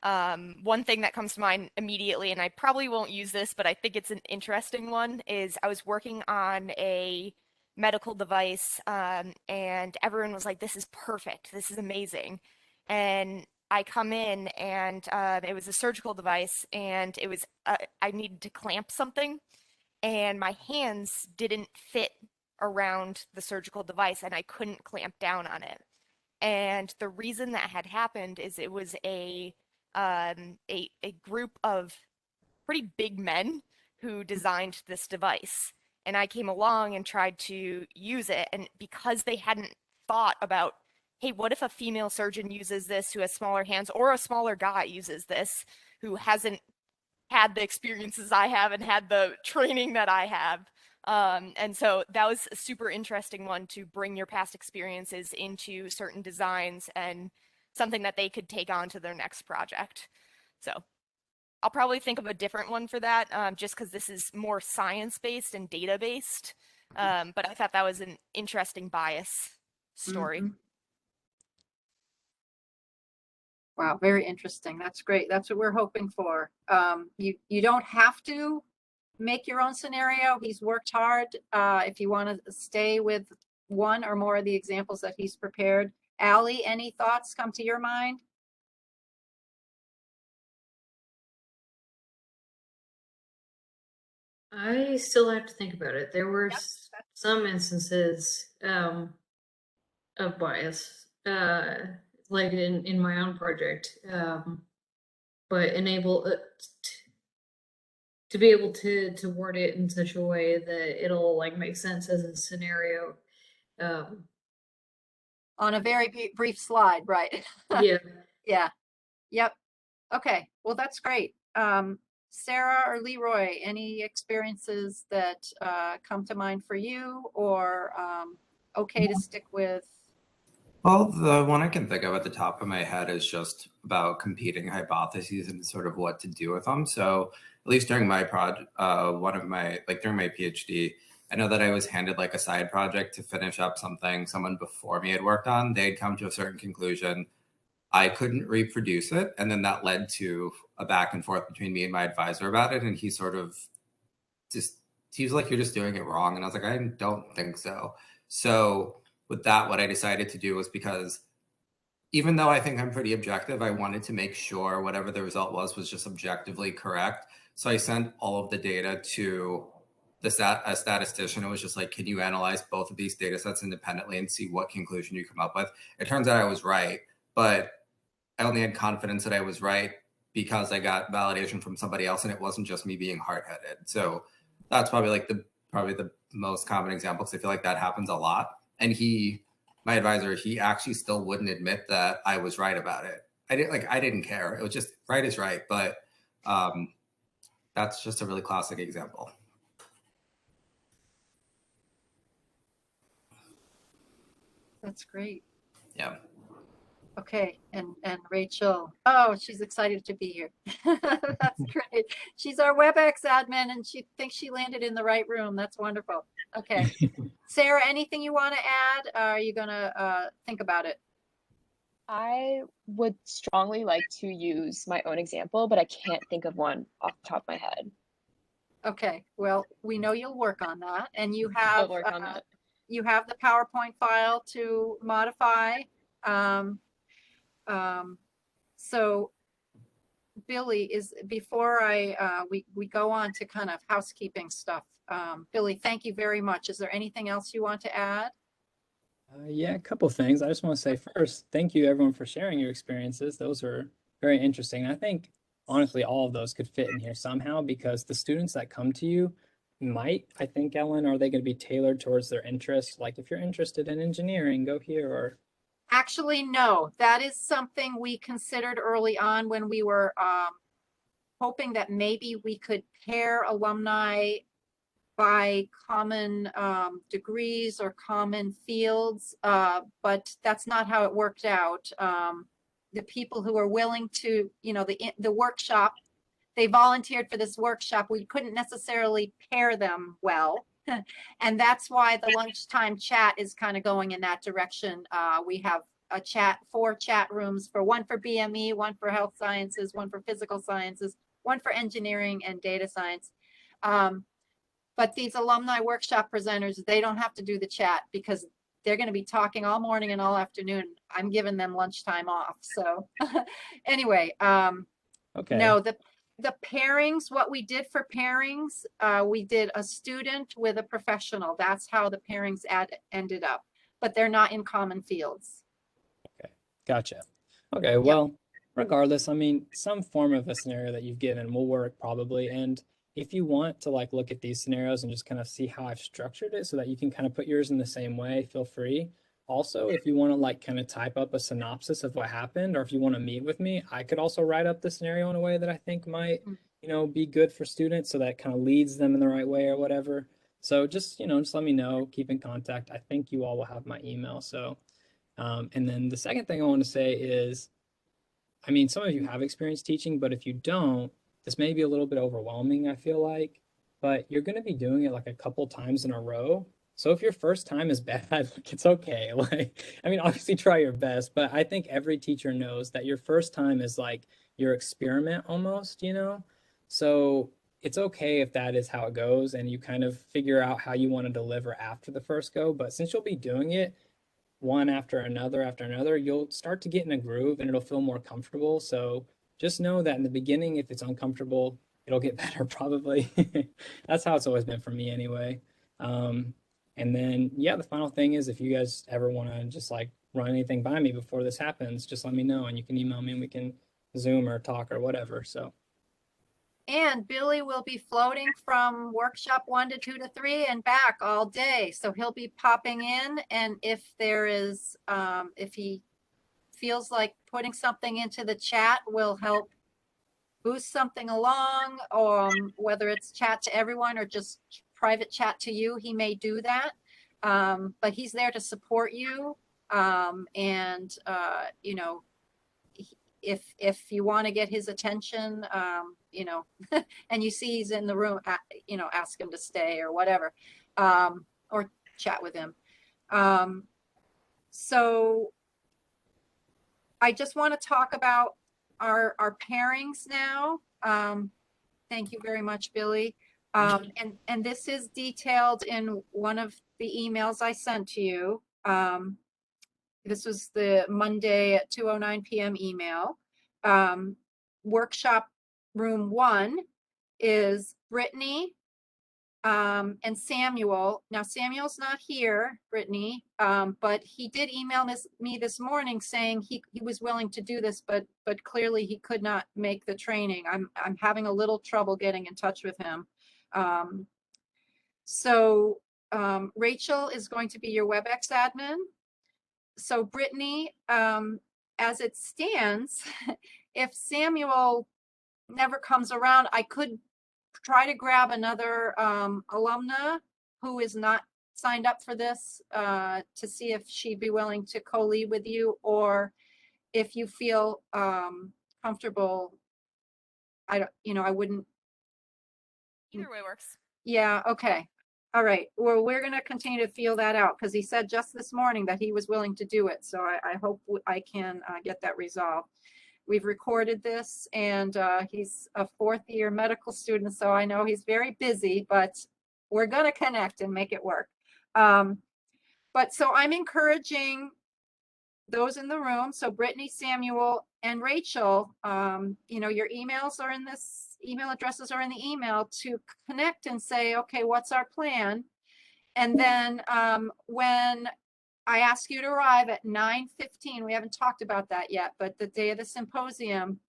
One thing that comes to mind immediately, and I probably won't use this, but I think it's an interesting one, is I was working on a medical device, and everyone was like, this is perfect, this is amazing. And I come in and it was a surgical device, and it was I needed to clamp something, and my hands didn't fit around the surgical device, and I couldn't clamp down on it. And the reason that had happened is it was a group of pretty big men who designed this device. And I came along and tried to use it. And because they hadn't thought about, hey, what if a female surgeon uses this who has smaller hands, or a smaller guy uses this who hasn't had the experiences I have and had the training that I have. And so that was a super interesting one, to bring your past experiences into certain designs and something that they could take on to their next project. So I'll probably think of a different one for that, just because this is more science-based and data-based. But I thought that was an interesting bias story. Mm-hmm. Wow, very interesting. That's great. That's what we're hoping for. You don't have to make your own scenario. He's worked hard. If you want to stay with one or more of the examples that he's prepared. Allie, any thoughts come to your mind? I still have to think about it. There were some instances of bias, like in my own project, but to be able to word it in such a way that it'll like make sense as a scenario. On a very brief slide, right? Yeah. Yeah. Yep. Okay. Well, that's great. Sarah or Leroy, any experiences that come to mind for you, or okay to stick with? Well, the one I can think of at the top of my head is just about competing hypotheses and sort of what to do with them. So at least during my project, during my PhD, I know that I was handed like a side project to finish up something someone before me had worked on. They'd come to a certain conclusion. I couldn't reproduce it. And then that led to a back and forth between me and my advisor about it. And he sort of just he was like, you're just doing it wrong. And I was like, I don't think so. So with that, what I decided to do was, because even though I think I'm pretty objective, I wanted to make sure whatever the result was just objectively correct. So I sent all of the data to a statistician. It was just like, can you analyze both of these data sets independently and see what conclusion you come up with? It turns out I was right, but I only had confidence that I was right because I got validation from somebody else, and it wasn't just me being hard-headed. So that's probably like the most common example, because I feel like that happens a lot. And my advisor, he actually still wouldn't admit that I was right about it. I didn't care. It was just, right is right. But that's just a really classic example. That's great. Yeah. Okay, and Rachel, oh, she's excited to be here. That's great. She's our WebEx admin and she thinks she landed in the right room. That's wonderful. Okay. Sarah, anything you want to add? Are you gonna think about it? I would strongly like to use my own example, but I can't think of one off the top of my head. Okay, well, we know you'll work on that, and you I'll have work on that. you have the PowerPoint file to modify. So Billy, is before we go on to kind of housekeeping stuff. Billy, thank you very much. Is there anything else you want to add? Yeah, a couple things. I just want to say first, thank you everyone for sharing your experiences. Those were very interesting. I think honestly, all of those could fit in here somehow, because the students that come to you might, I think, Ellen, are they going to be tailored towards their interests? Like if you're interested in engineering, go here, or Actually, no, that is something we considered early on when we were hoping that maybe we could pair alumni by common degrees or common fields, but that's not how it worked out. The people who were willing to, the workshop, they volunteered for this workshop. We couldn't necessarily pair them well. And that's why the lunchtime chat is kind of going in that direction. We have four chat rooms, one for BME, one for health sciences, one for physical sciences, one for engineering and data science. But these alumni workshop presenters, they don't have to do the chat because they're going to be talking all morning and all afternoon. I'm giving them lunchtime off. So anyway, okay. no, the pairings, what we did for pairings, we did a student with a professional. That's how the pairings ended up, but they're not in common fields. Okay, gotcha. Okay, well, regardless, I mean, some form of a scenario that you've given will work probably. And if you want to like look at these scenarios and just kind of see how I've structured it so that you can kind of put yours in the same way, feel free. Also, if you want to like kind of type up a synopsis of what happened, or if you want to meet with me, I could also write up the scenario in a way that I think might, be good for students, so that kind of leads them in the right way or whatever. So just let me know, keep in contact. I think you all will have my email. So, and then the second thing I want to say is, I mean, some of you have experience teaching, but if you don't, this may be a little bit overwhelming, I feel like, but you're going to be doing it like a couple times in a row. So if your first time is bad, like it's okay. Like, I mean, obviously try your best, but I think every teacher knows that your first time is like your experiment almost. So it's okay if that is how it goes and you kind of figure out how you want to deliver after the first go. But since you'll be doing it one after another, you'll start to get in a groove and it'll feel more comfortable. So just know that in the beginning, if it's uncomfortable, it'll get better probably. That's how it's always been for me anyway. And then, yeah, the final thing is, if you guys ever want to just like run anything by me before this happens, just let me know and you can email me and we can Zoom or talk or whatever. So. And Billy will be floating from workshop 1 to 2 to 3 and back all day. So he'll be popping in. And if if he feels like putting something into the chat will help boost something along, whether it's chat to everyone or just private chat to you, he may do that. But he's there to support you. If you want to get his attention, and you see he's in the room, ask him to stay or whatever, or chat with him. So I just want to talk about our pairings now. Thank you very much, Billy. And this is detailed in one of the emails I sent to you. This was the Monday at 2:09 p.m. email. Workshop room 1 is Brittany and Samuel. Now Samuel's not here, Brittany, but he did email me this morning saying he was willing to do this, but clearly he could not make the training. I'm having a little trouble getting in touch with him. So Rachel is going to be your WebEx admin. So Brittany, as it stands, if Samuel never comes around, I could try to grab another alumna who is not signed up for this to see if she'd be willing to co-lead with you, or if you feel comfortable. I wouldn't. Either way works. Yeah, okay. All right. Well, we're going to continue to feel that out because he said just this morning that he was willing to do it. So I hope I can get that resolved. We've recorded this, and he's a 4th-year medical student, so I know he's very busy, but we're going to connect and make it work. But so I'm encouraging those in the room. So Brittany, Samuel, and Rachel, your emails are in this, email addresses are in the email, to connect and say, okay, what's our plan? And then when I ask you to arrive at 9:15, we haven't talked about that yet, but the day of the symposium,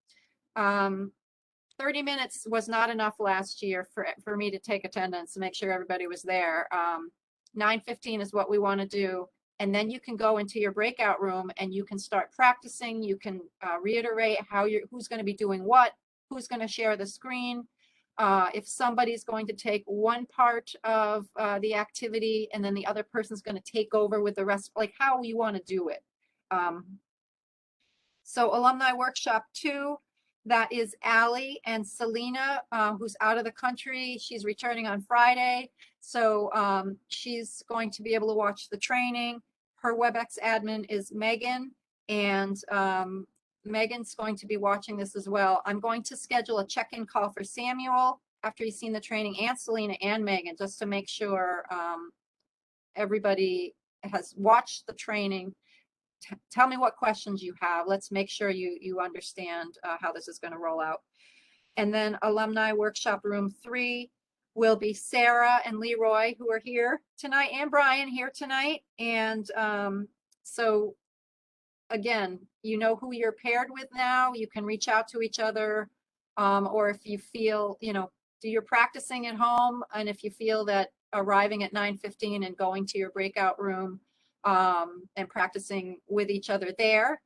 30 minutes was not enough last year for me to take attendance and make sure everybody was there. 9:15 is what we want to do. And then you can go into your breakout room and you can start practicing. You can reiterate who's going to be doing what, who's going to share the screen. If somebody's going to take one part of the activity and then the other person's going to take over with the rest, like how you want to do it. So Alumni Workshop 2, that is Allie and Selena, who's out of the country. She's returning on Friday. So she's going to be able to watch the training. Her WebEx admin is Megan, and Megan's going to be watching this as well. I'm going to schedule a check-in call for Samuel after he's seen the training, and Selena and Megan, just to make sure everybody has watched the training. Tell me what questions you have. Let's make sure you understand how this is going to roll out. And then Alumni Workshop Room 3 will be Sarah and Leroy, who are here tonight, and Brian here tonight. And so again, you know who you're paired with now. You can reach out to each other, or if you feel, do your practicing at home. And if you feel that arriving at 9:15 and going to your breakout room and practicing with each other there,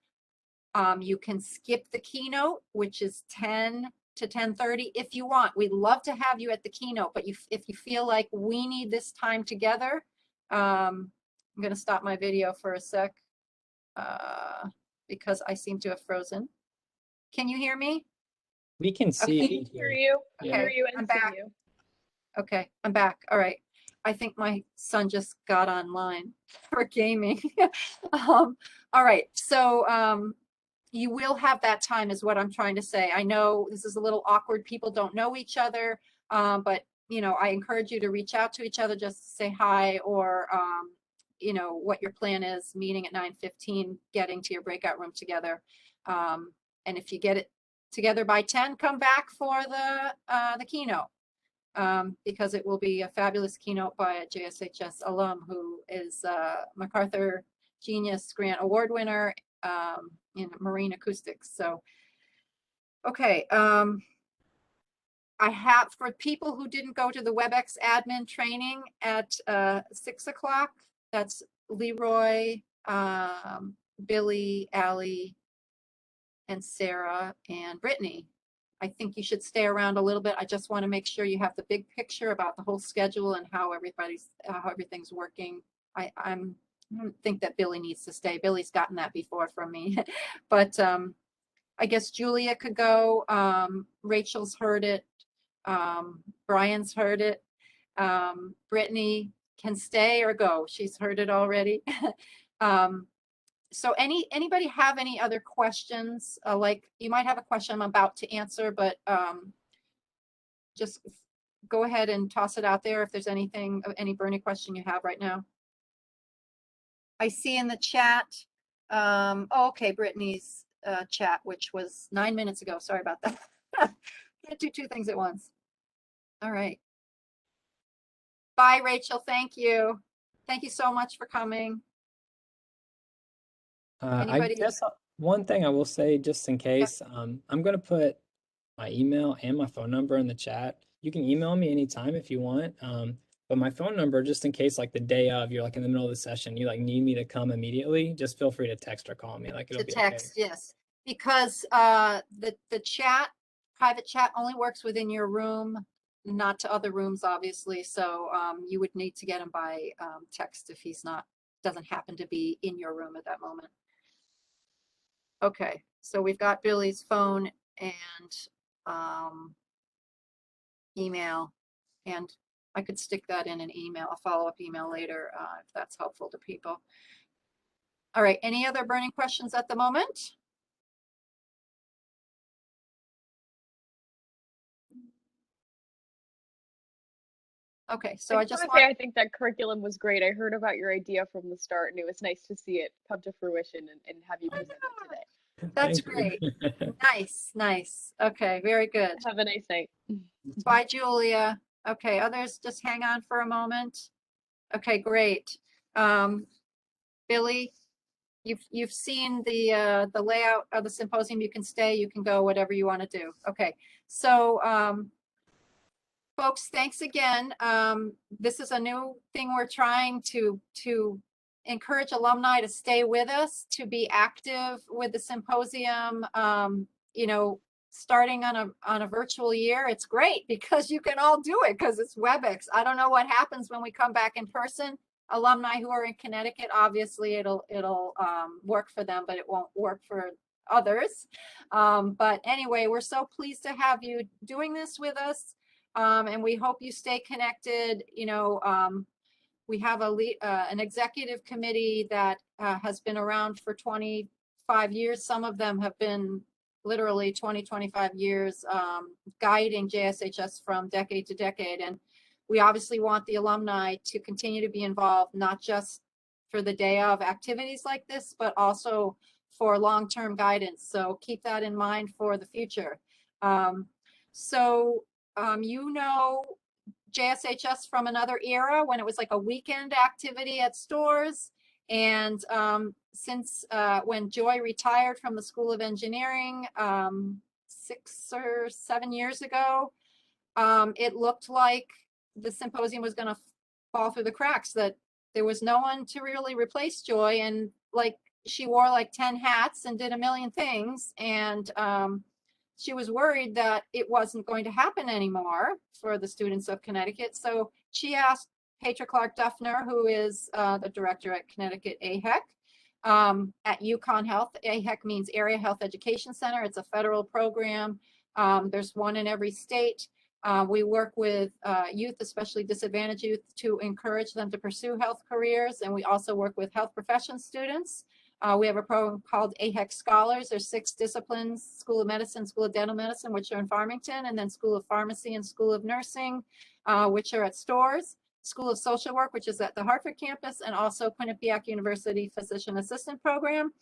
you can skip the keynote, which is 10 to 10:30 if you want. We'd love to have you at the keynote, but if you feel like we need this time together, I'm going to stop my video for a sec because I seem to have frozen. Can you hear me? We can see Okay. and Hear hear. you, Yeah. hear you, I'm and see back. you. Okay, I'm back. All right. I think my son just got online for gaming. All right. So you will have that time is what I'm trying to say. I know this is a little awkward. People don't know each other, but I encourage you to reach out to each other, just say hi, or what your plan is, meeting at 9:15, getting to your breakout room together. And if you get it together by 10, come back for the keynote. Because it will be a fabulous keynote by a JSHS alum who is a MacArthur Genius Grant Award winner in marine acoustics. So, okay. I have, for people who didn't go to the WebEx admin training at 6 o'clock, that's Leroy, Billy, Allie, and Sarah, and Brittany. I think you should stay around a little bit. I just want to make sure you have the big picture about the whole schedule and how everything's working. I don't think that Billy needs to stay. Billy's gotten that before from me, but I guess Julia could go. Rachel's heard it. Brian's heard it. Brittany can stay or go. She's heard it already. So anybody have any other questions? Like you might have a question I'm about to answer, but just go ahead and toss it out there if there's anything, any burning question you have right now. I see in the chat, oh, okay, Brittany's chat, which was 9 minutes ago. Sorry about that. Can't do two things at once. All right. Bye, Rachel. Thank you. Thank you so much for coming. I Anybody? guess one thing I will say, just in case, I'm gonna put my email and my phone number in the chat. You can email me anytime if you want. But my phone number, just in case, like the day of, you're like in the middle of the session, you like need me to come immediately, just feel free to text or call me. Like it'll To be text, okay. yes, because the chat, private chat only works within your room, not to other rooms, obviously. So you would need to get him by text if he's not, doesn't happen to be in your room at that moment. Okay, so we've got Billy's phone and email, and I could stick that in an email, a follow-up email later, if that's helpful to people. All right, any other burning questions at the moment? Okay, so I just want, I think that curriculum was great. I heard about your idea from the start, and it was nice to see it come to fruition and have you present it today. that's Thank you. great. Nice, nice. Okay, very good. Have a nice night. Bye, Julia. Okay, others just hang on for a moment. Okay, great. Billy, you've seen the layout of the symposium. You can stay, you can go, whatever you want to do. Okay, so folks, thanks again. This is a new thing we're trying to encourage alumni to stay with us, to be active with the symposium. You know, starting on a virtual year, it's great because you can all do it because it's WebEx. I don't know what happens when we come back in person. Alumni who are in Connecticut, obviously it'll work for them, but it won't work for others. But anyway, we're so pleased to have you doing this with us. And we hope you stay connected. You know, we have an executive committee that has been around for 25 years. Some of them have been literally 25 years, guiding JSHS from decade to decade. And we obviously want the alumni to continue to be involved, not just for the day of activities like this, but also for long-term guidance. So keep that in mind for the future. You know JSHS from another era when it was like a weekend activity at stores. And since when Joy retired from the School of Engineering 6 or 7 years ago, it looked like the symposium was going to fall through the cracks, that there was no one to really replace Joy. And like she wore like 10 hats and did a million things. And she was worried that it wasn't going to happen anymore for the students of Connecticut. So she asked Petra Clark Duffner, who is the director at Connecticut AHEC, at UConn Health. AHEC means Area Health Education Center. It's a federal program. There's one in every state. We work with youth, especially disadvantaged youth, to encourage them to pursue health careers. And we also work with health profession students. We have a program called AHEC Scholars. There's 6 disciplines: School of Medicine, School of Dental Medicine, which are in Farmington, and then School of Pharmacy and School of Nursing, which are at Storrs. School of Social Work, which is at the Hartford campus, and also Quinnipiac University Physician Assistant Program.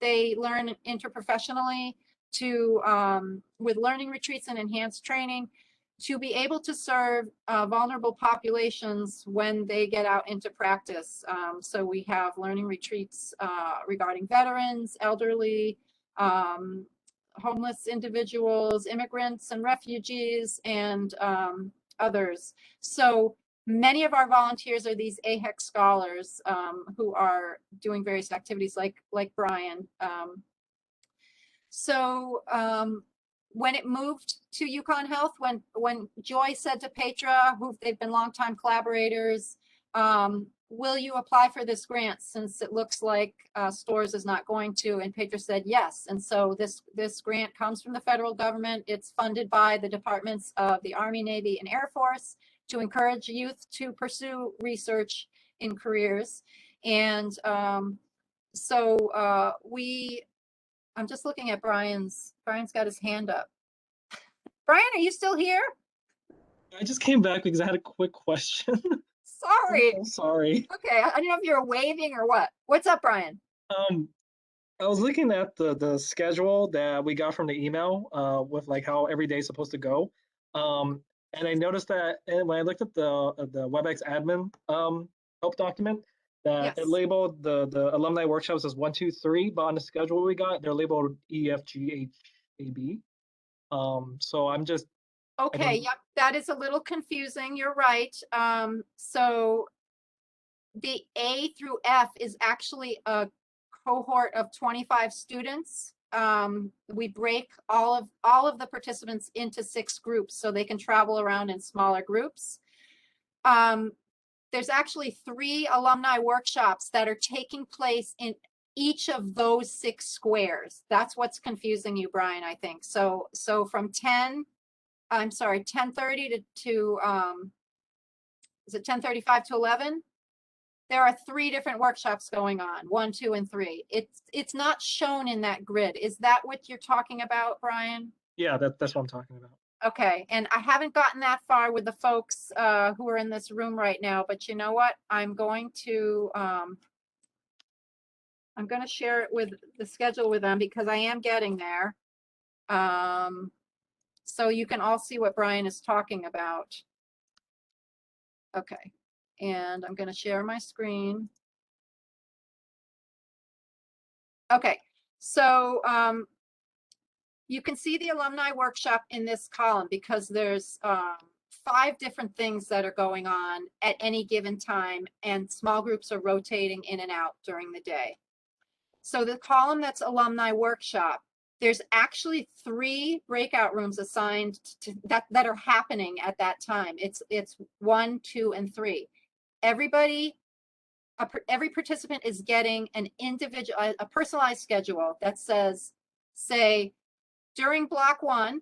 They learn interprofessionally with learning retreats and enhanced training to be able to serve vulnerable populations when they get out into practice. So we have learning retreats regarding veterans, elderly, homeless individuals, immigrants and refugees, and others. So many of our volunteers are these AHEC scholars who are doing various activities like Brian. When it moved to UConn Health, when Joy said to Petra, who they've been longtime collaborators, will you apply for this grant since it looks like Storrs is not going to? And Petra said yes. And so this grant comes from the federal government. It's funded by the departments of the Army, Navy, and Air Force to encourage youth to pursue research in careers. And I'm just looking at Brian's got his hand up. Brian, are you still here? I just came back because I had a quick question. I'm Sorry. so sorry. Okay, I don't know if you're waving or what. What's up, Brian? Um, I was looking at the schedule that we got from the email with like how every day is supposed to go. And I noticed that when I looked at the WebEx admin help document, that it Yes. labeled the alumni workshops as 1, 2, 3, but on the schedule we got, they're labeled E, F, G, H, A, B. So I'm just I Okay, don't yep, that is a little confusing. You're right. So the A through F is actually a cohort of 25 students. We break all of the participants into 6 groups so they can travel around in smaller groups. There's actually 3 alumni workshops that are taking place in each of those 6 squares. That's what's confusing you, Brian, I think. So from 10:30 to is it 10:35 to 11? There are 3 different workshops going on, 1, 2, and 3. It's not shown in that grid. Is that what you're talking about, Brian? yeah, that's what I'm talking about. Okay, and I haven't gotten that far with the folks who are in this room right now, but you know what? I'm going to share it with the schedule with them because I am getting there. So you can all see what Brian is talking about. Okay, and I'm going to share my screen. Okay, so you can see the alumni workshop in this column because there's 5 different things that are going on at any given time, and small groups are rotating in and out during the day. So the column that's alumni workshop, there's actually 3 breakout rooms assigned to that are happening at that time. It's 1, 2, and 3. Every participant is getting an individual, a personalized schedule that says, say, during block 1,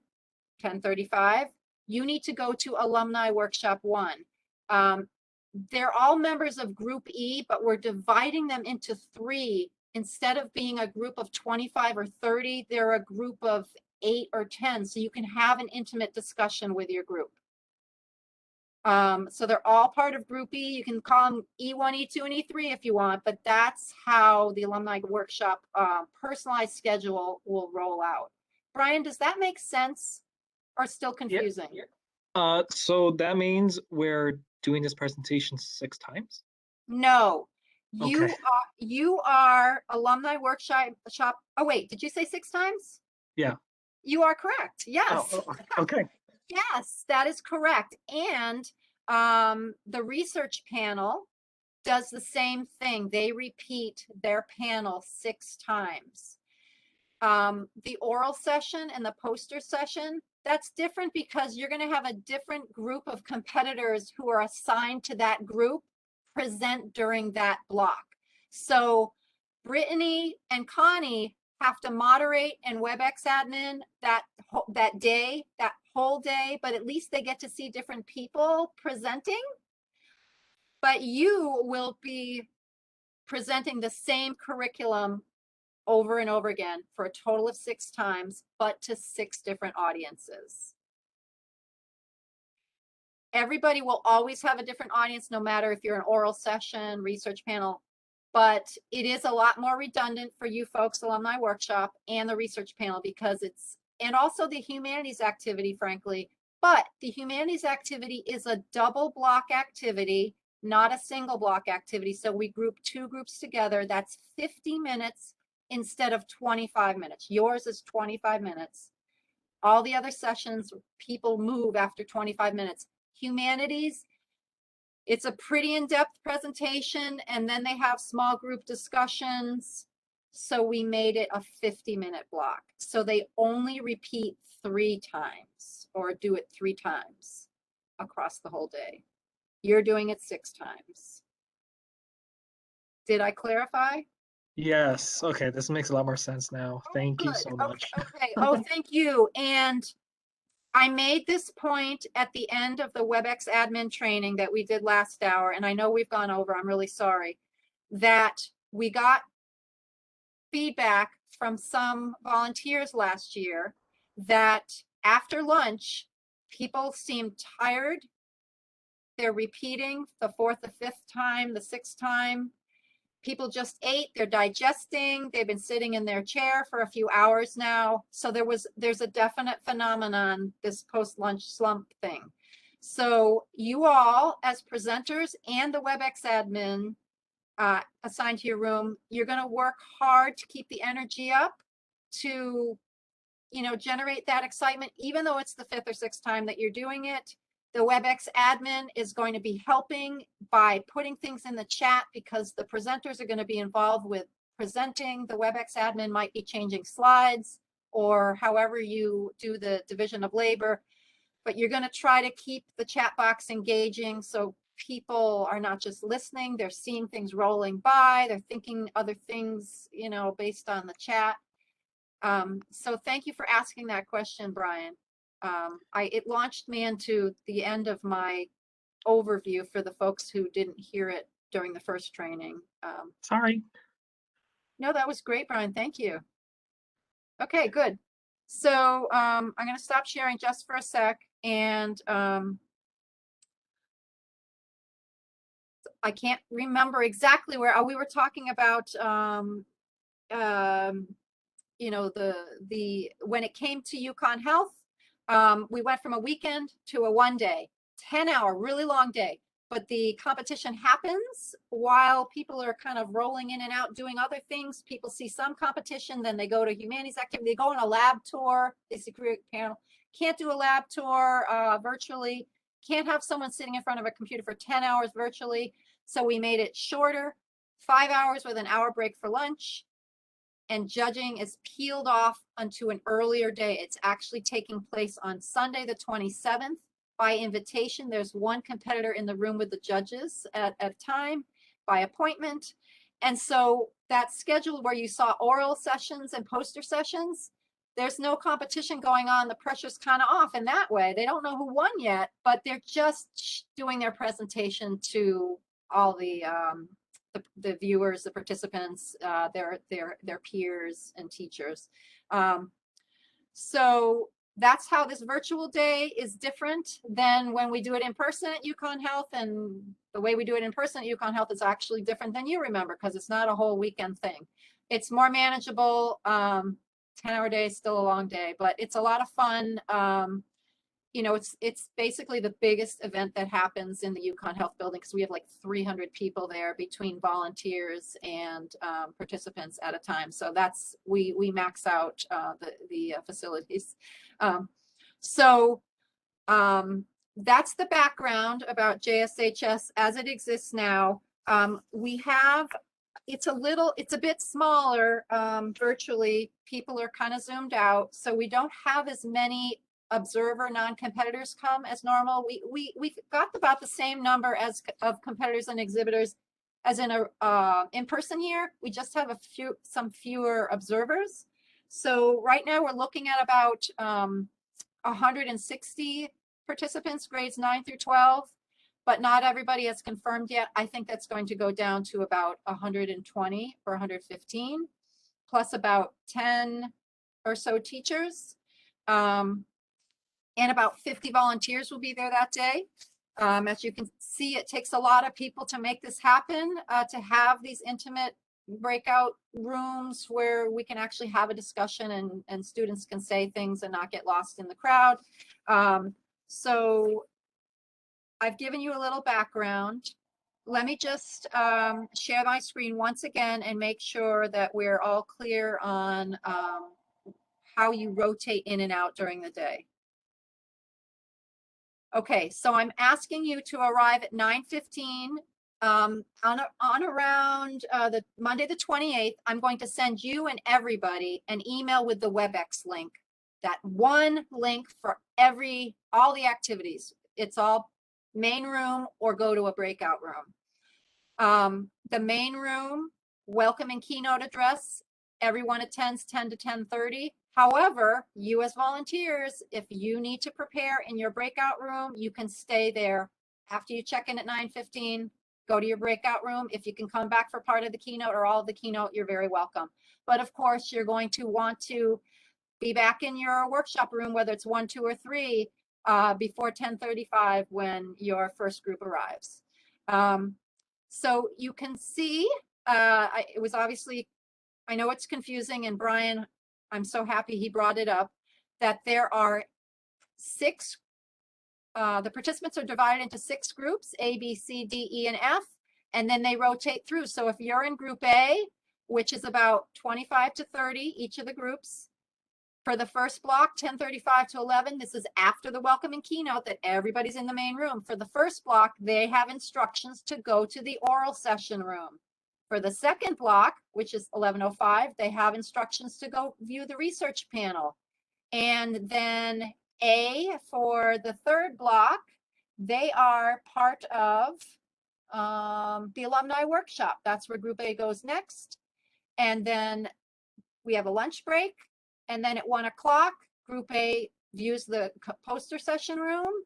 10:35, you need to go to alumni workshop 1. They're all members of group E, but we're dividing them into 3. Instead of being a group of 25 or 30, they're a group of 8 or 10. So you can have an intimate discussion with your group. So they're all part of group E. You can call them E1, E2, and E3 if you want, but that's how the alumni workshop personalized schedule will roll out. Brian, does that make sense or still confusing? So that means we're doing this presentation 6 times? No, Okay. you are alumni workshop. Oh wait, did you say 6 times? Yeah. You are correct. Yes. Okay. Yes, that is correct. And the research panel does the same thing. They repeat their panel 6 times. The oral session and the poster session, that's different because you're going to have a different group of competitors who are assigned to that group present during that block. So Brittany and Connie have to moderate and WebEx admin that day, that whole day, but at least they get to see different people presenting. But you will be presenting the same curriculum over and over again for a total of 6 times, but to 6 different audiences. Everybody will always have a different audience, no matter if you're an oral session, research panel, but it is a lot more redundant for you folks, alumni workshop and the research panel, because and also the humanities activity, frankly, but the humanities activity is a double block activity, not a single block activity. So we group 2 groups together. That's 50 minutes instead of 25 minutes. Yours is 25 minutes. All the other sessions, people move after 25 minutes. Humanities, it's a pretty in-depth presentation, and then they have small group discussions. So we made it a 50-minute block. So they only repeat 3 times or do it 3 times across the whole day. You're doing it 6 times. Did I clarify? Yes. Okay, this makes a lot more sense now. Thank you so much. Okay. Oh, thank you. And I made this point at the end of the WebEx admin training that we did last hour, and I know we've gone over, I'm really sorry, that we got feedback from some volunteers last year that after lunch, People seem tired. They're repeating the fourth, the fifth time, the sixth time. People just ate, they're digesting, they've been sitting in their chair for a few hours now. So there's a definite phenomenon, this post-lunch slump thing. So you all, as presenters and the WebEx admin assigned to your room, you're going to work hard to keep the energy up, to, you know, generate that excitement, even though it's the fifth or sixth time that you're doing it. The WebEx admin is going to be helping by putting things in the chat, because the presenters are going to be involved with presenting. The WebEx admin might be changing slides, or however you do the division of labor, but you're going to try to keep the chat box engaging, so people are not just listening, they're seeing things rolling by, they're thinking other things, you know, based on the chat. So thank you for asking that question, Brian. It launched me into the end of my overview for the folks who didn't hear it during the first training. Sorry. No, that was great, Brian. Thank you. Okay, good. So I'm going to stop sharing just for a sec, and I can't remember exactly where we were talking about. You know, when it came to UConn Health, we went from a weekend to a 1 day, 10-hour, really long day. But the competition happens while people are kind of rolling in and out doing other things. People see some competition, then they go to humanities activity, they go on a lab tour, they see career panel. Can't do a lab tour virtually, can't have someone sitting in front of a computer for 10 hours virtually. So we made it shorter, 5 hours with an hour break for lunch. And judging is peeled off onto an earlier day. It's actually taking place on Sunday, the 27th, by invitation. There's one competitor in the room with the judges at a time by appointment. And so that schedule where you saw oral sessions and poster sessions, there's no competition going on. The pressure's kind of off in that way. They don't know who won yet, but they're just doing their presentation to all the viewers, the participants, their peers and teachers. So that's how this virtual day is different than when we do it in person at UConn Health, and the way we do it in person at UConn Health is actually different than you remember, because it's not a whole weekend thing. It's more manageable. 10-hour day is still a long day, but it's a lot of fun. You know, it's basically the biggest event that happens in the UConn Health building, because we have like 300 people there between volunteers and participants at a time. So that's, we max out the facilities. So that's the background about JSHS as it exists now. We have, it's a bit smaller virtually. People are kind of zoomed out, so we don't have as many observer non-competitors come as normal. We got about the same number as of competitors and exhibitors as in a in-person year. We just have some fewer observers. So right now we're looking at about 160 participants, grades 9 through 12, but not everybody has confirmed yet. I think that's going to go down to about 120 or 115, plus about 10 or so teachers. And about 50 volunteers will be there that day. As you can see, it takes a lot of people to make this happen, to have these intimate breakout rooms where we can actually have a discussion and students can say things and not get lost in the crowd. So I've given you a little background. Let me just share my screen once again and make sure that we're all clear on how you rotate in and out during the day. Okay, so I'm asking you to arrive at 9:15 on around the Monday the 28th. I'm going to send you and everybody an email with the WebEx link. That one link for all the activities. It's all main room or go to a breakout room. The main room, welcome and keynote address. Everyone attends 10 to 10:30. However, you as volunteers, if you need to prepare in your breakout room, you can stay there after you check in at 9:15, go to your breakout room. If you can come back for part of the keynote or all of the keynote, you're very welcome. But of course, you're going to want to be back in your workshop room, whether it's 1, 2, or 3, before 10:35 when your first group arrives. So you can see, it was obviously, I know it's confusing, and Brian, I'm so happy he brought it up, that there are 6, the participants are divided into 6 groups, A, B, C, D, E, and F, and then they rotate through. So if you're in group A, which is about 25 to 30, each of the groups, for the first block, 10:35 to 11, this is after the welcoming keynote that everybody's in the main room. For the first block, they have instructions to go to the oral session room. For the second block, which is 11:05, they have instructions to go view the research panel. And then A, for the third block, they are part of the alumni workshop. That's where group A goes next. And then we have a lunch break. And then at 1 o'clock, group A views the poster session room.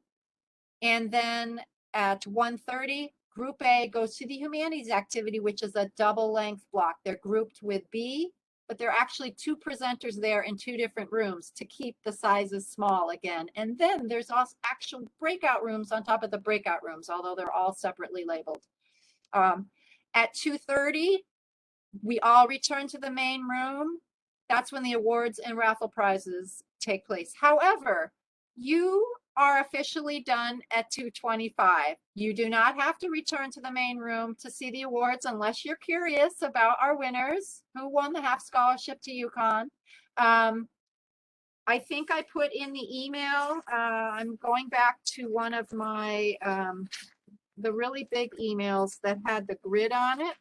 And then at 1:30, group A goes to the humanities activity, which is a double length block. They're grouped with B, but there are actually 2 presenters there in 2 different rooms to keep the sizes small again. And then there's also actual breakout rooms on top of the breakout rooms, although they're all separately labeled. At 2:30, we all return to the main room. That's when the awards and raffle prizes take place. However, you are officially done at 2:25. You do not have to return to the main room to see the awards unless you're curious about our winners who won the half scholarship to UConn. I think I put in the email, I'm going back to one of my, the really big emails that had the grid on it.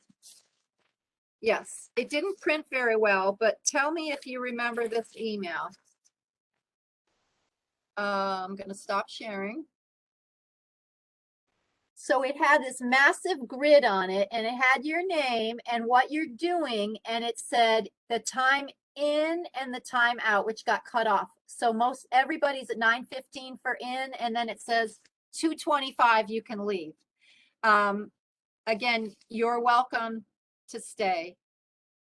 Yes, it didn't print very well, but tell me if you remember this email. I'm going to stop sharing. So it had this massive grid on it, and it had your name and what you're doing, and it said the time in and the time out, which got cut off. So most everybody's at 9:15 for in, and then it says 2:25 you can leave. Again, you're welcome to stay,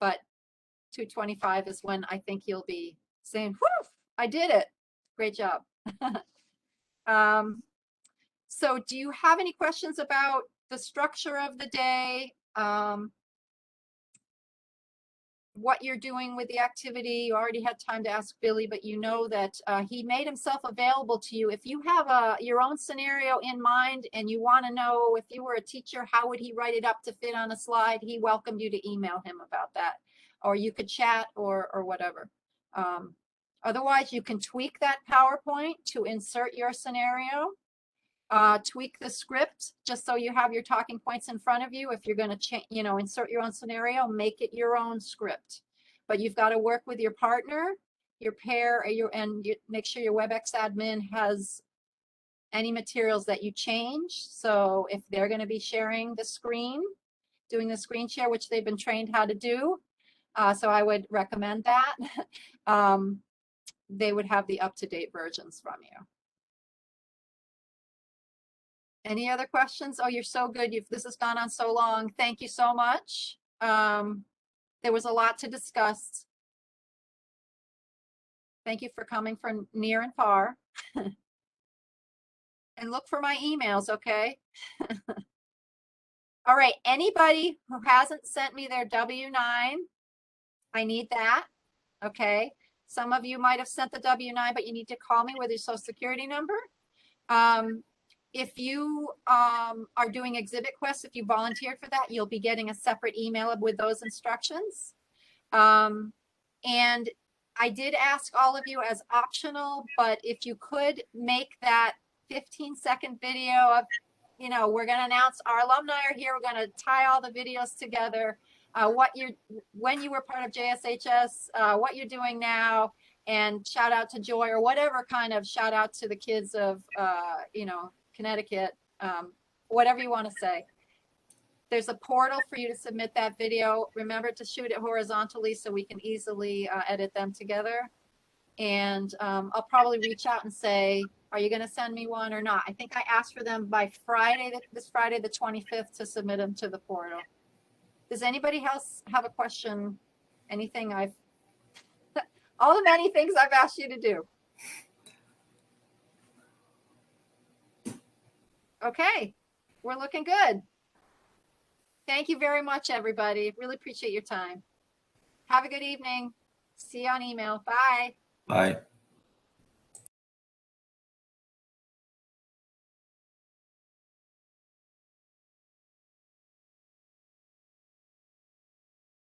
but 2:25 is when I think you'll be saying, whew, I did it. Great job. So do you have any questions about the structure of the day? What you're doing with the activity? You already had time to ask Billy, but you know that he made himself available to you. If you have your own scenario in mind and you want to know if you were a teacher, how would he write it up to fit on a slide? He welcomed you to email him about that, or you could chat or whatever. Otherwise, you can tweak that PowerPoint to insert your scenario. Tweak the script just so you have your talking points in front of you. If you're going to insert your own scenario, make it your own script. But you've got to work with your partner, your pair, and make sure your WebEx admin has any materials that you change. So if they're going to be sharing the screen, doing the screen share, which they've been trained how to do, so I would recommend that. They would have the up-to-date versions from you. Any other questions? Oh, you're so good. This has gone on so long. Thank you so much. There was a lot to discuss. Thank you for coming from near and far. And look for my emails, okay? All right, anybody who hasn't sent me their W-9, I need that, okay? Some of you might have sent the W-9, but you need to call me with your social security number. If you are doing exhibit quests, if you volunteered for that, you'll be getting a separate email with those instructions. And I did ask all of you as optional, but if you could make that 15-second video of, we're going to announce our alumni are here. We're going to tie all the videos together. When you were part of JSHS, what you're doing now, and shout out to Joy or whatever kind of shout out to the kids of, Connecticut, whatever you want to say. There's a portal for you to submit that video. Remember to shoot it horizontally so we can easily edit them together. And I'll probably reach out and say, are you going to send me one or not? I think I asked for them by this Friday, the 25th, to submit them to the portal. Does anybody else have a question? Anything all the many things I've asked you to do. Okay, we're looking good. Thank you very much, everybody. Really appreciate your time. Have a good evening. See you on email. Bye. Bye.